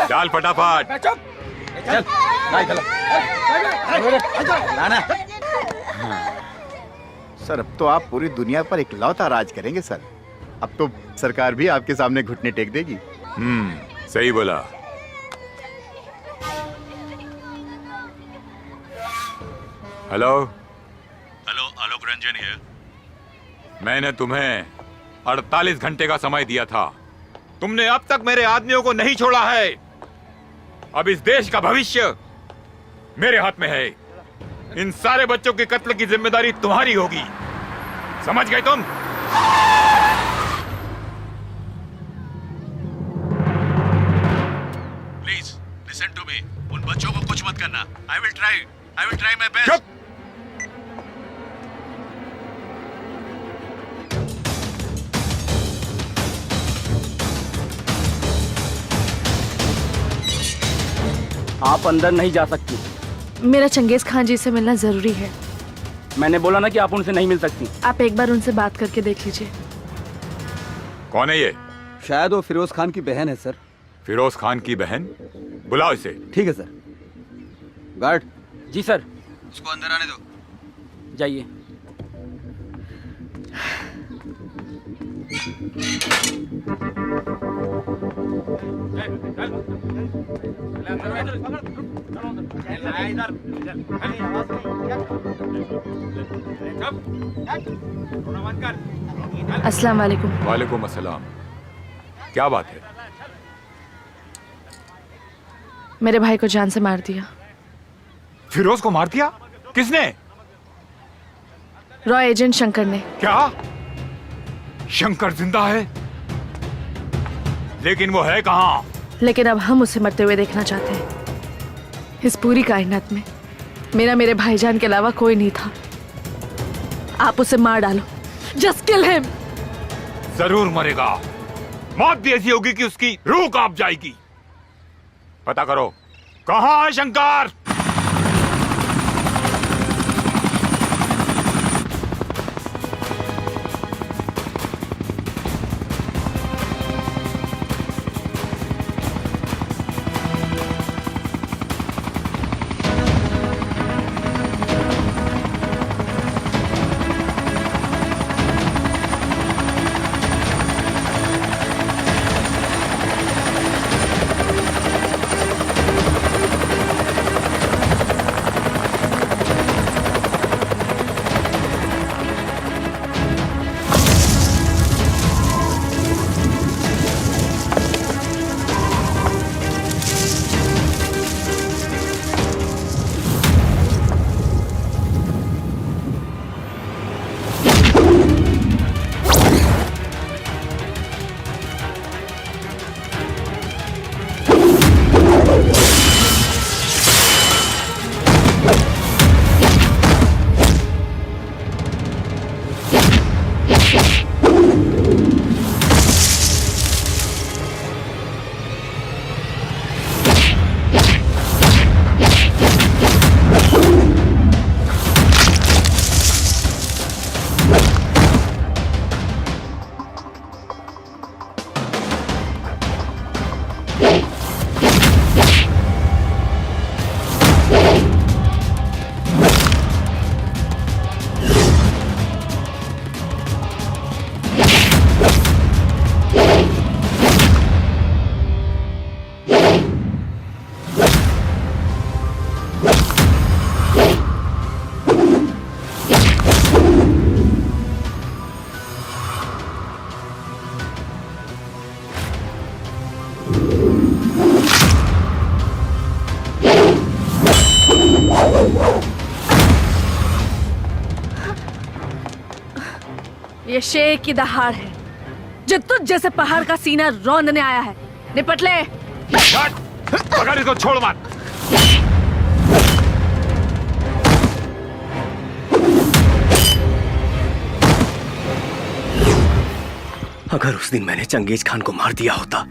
डाल फटाफट। सर अब तो आप पूरी दुनिया पर इकलौता राज करेंगे सर। अब तो सरकार भी आपके सामने घुटने टेक देगी। सही बोला। Hello hello, Alok Ranjan here. मैंने तुम्हें 48 घंटे का समय दिया था, तुमने अब तक मेरे आदमियों को नहीं छोड़ा है। अब इस देश का भविष्य मेरे हाथ में है। इन सारे बच्चों के कत्ल की जिम्मेदारी तुम्हारी होगी, समझ गए तुम? Please listen to me. उन बच्चों को कुछ मत करना। I will try my best. आप अंदर नहीं जा सकती। मेरा चंगेज खान जी से मिलना जरूरी है। मैंने बोला ना कि आप उनसे नहीं मिल सकती। आप एक बार उनसे बात करके देख लीजिए। कौन है ये? शायद वो फिरोज खान की बहन है सर। फिरोज खान की बहन? बुलाओ इसे। ठीक है सर। गार्ड। जी सर। उसको अंदर आने दो। जाइए। अस्सलाम वालेकुम। वालेकुम अस्सलाम। क्या बात है? मेरे भाई को जान से मार दिया। फिरोज को मार दिया? किसने? रॉ एजेंट शंकर ने। क्या? शंकर जिंदा है? लेकिन वो है कहाँ? लेकिन अब हम उसे मरते हुए देखना चाहते हैं। इस पूरी कायनात में मेरे भाईजान के अलावा कोई नहीं था। आप उसे मार डालो। Just kill him. जरूर मरेगा। मौत भी ऐसी होगी कि उसकी रूह कांप जाएगी। पता करो कहाँ है शंकर? ये शेर की दहाड़ है जो तुझ जैसे पहाड़ का सीना रौंदने आया है। निपट ले। पकड़ इसको, छोड़ मत। अगर उस दिन मैंने चंगेज खान को मार दिया होता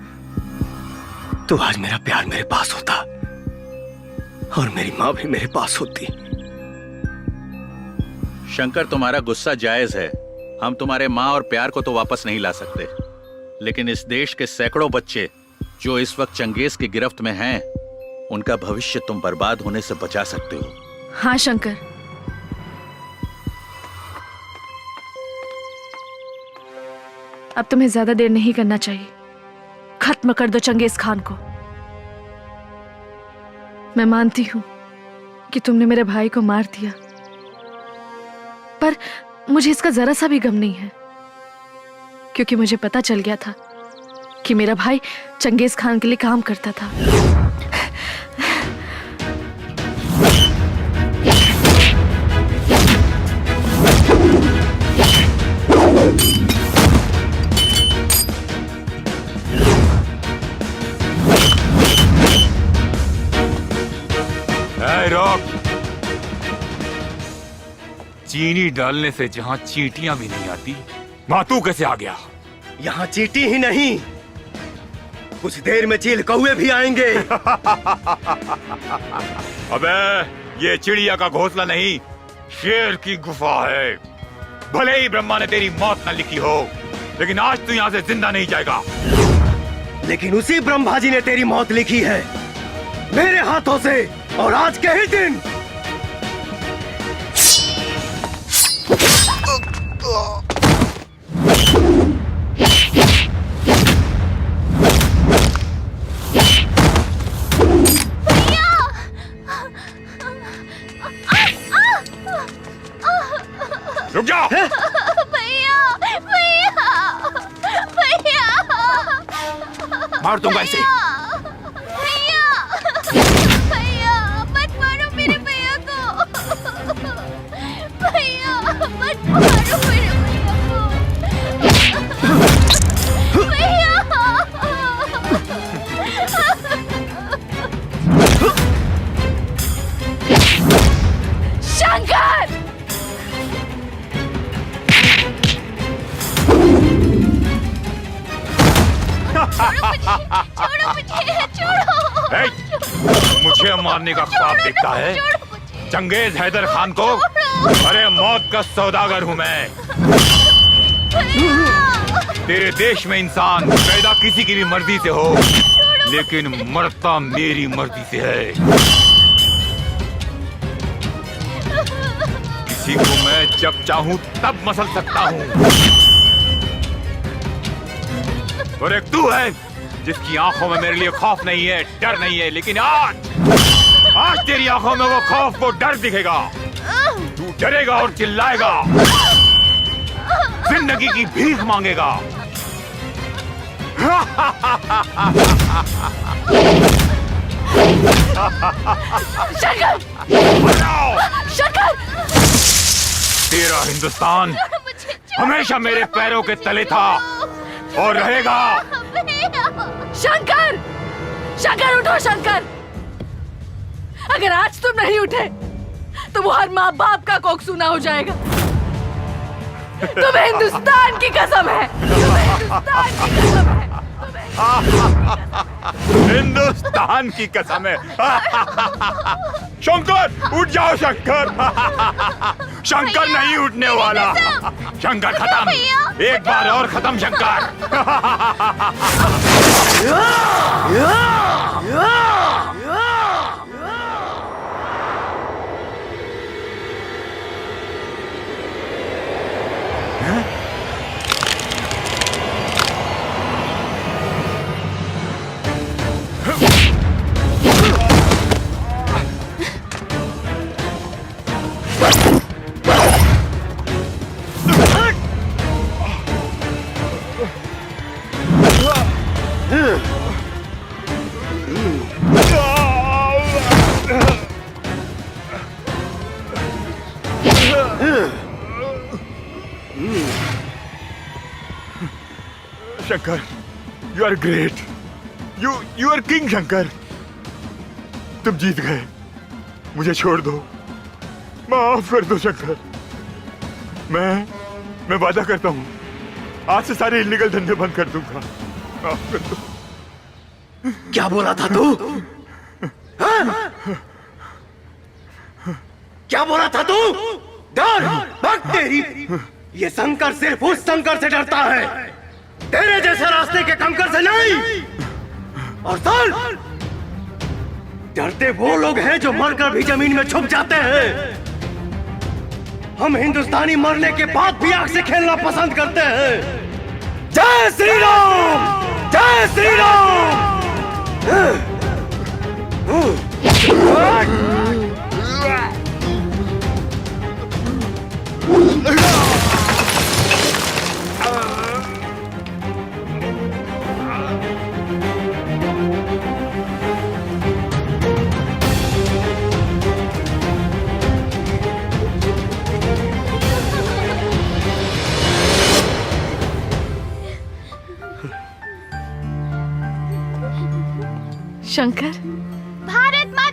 तो आज मेरा प्यार मेरे पास होता और मेरी माँ भी मेरे पास होती। शंकर, तुम्हारा गुस्सा जायज है। हम तुम्हारे माँ और प्यार को तो वापस नहीं ला सकते, लेकिन इस देश के सैकड़ों बच्चे जो इस वक्त चंगेज की गिरफ्त में हैं, उनका भविष्य तुम बर्बाद होने से बचा सकते हो। हाँ शंकर, अब तुम्हें ज्यादा देर नहीं करना चाहिए। खत्म कर दो चंगेज खान को। मैं मानती हूं कि तुमने मेरे भाई को मार दिया, पर मुझे इसका जरा सा भी गम नहीं है, क्योंकि मुझे पता चल गया था कि मेरा भाई चंगेज खान के लिए काम करता था। रोक। चीनी डालने से जहां चींटियां भी नहीं आती, वहां तू कैसे आ गया? यहाँ चींटी ही नहीं, कुछ देर में चील कौवे भी आएंगे। अबे, ये चिड़िया का घोंसला नहीं, शेर की गुफा है। भले ही ब्रह्मा ने तेरी मौत न लिखी हो, लेकिन आज तू यहाँ से जिंदा नहीं जाएगा। लेकिन उसी ब्रह्मा जी ने तेरी मौत लिखी है मेरे हाथों से, और आज के ही दिन। रुक जा। भैया भैया भैया, मार दूंगा इसे। भैया मत मारो मेरे भैया को। भैया मत मारो मेरे भैया को। भैया शंकर, छोड़ो मुझे, छोड़ो। मुझे मारने का ख्वाब देखता है? चंगेज हैदर खान को? अरे मौत का सौदागर हूं मैं। तेरे देश में इंसान पैदा किसी की भी मर्जी से हो, लेकिन मरता मेरी मर्जी से है। किसी को मैं जब चाहूं तब मसल सकता हूं, और एक तू है जिसकी आंखों में मेरे लिए खौफ नहीं है, डर नहीं है, लेकिन आज तेरी आंखों में वो खौफ, वो डर दिखेगा। तू डरेगा और चिल्लाएगा, जिंदगी की भीख मांगेगा। शंकर! शंकर! तेरा हिंदुस्तान हमेशा मेरे पैरों के तले था और रहेगा। शंकर! शंकर उठो शंकर! अगर आज तुम नहीं उठे तो वो हर माँ बाप का कोख सूना हो जाएगा। तुम्हें हिंदुस्तान की कसम है, तुम्हें हिंदुस्तान की कसम है। हिंदुस्तान की कसम है। शंकर उठ जाओ शंकर। शंकर नहीं उठने वाला। शंकर खत्म, एक बार और खत्म Shankar. Shankar, you are great, you are king Shankar. तुम जीत गए, मुझे छोड़ दो, माफ कर दो शंकर। मैं वादा करता हूँ आज से सारे इलीगल धंधे बंद कर दूंगा, माफ कर दो। क्या बोला था तू? हाँ? क्या बोला था तू? डर भक्त तेरी। ये शंकर सिर्फ उस शंकर से डरता है, तेरे जैसे रास्ते के कंकर से नहीं। और सुन, डरते वो लोग हैं जो मरकर भी जमीन में छुप जाते हैं। हम हिंदुस्तानी मरने के बाद भी आग से खेलना पसंद करते हैं। जय श्री राम, जय श्री राम। शंकर, भारत माता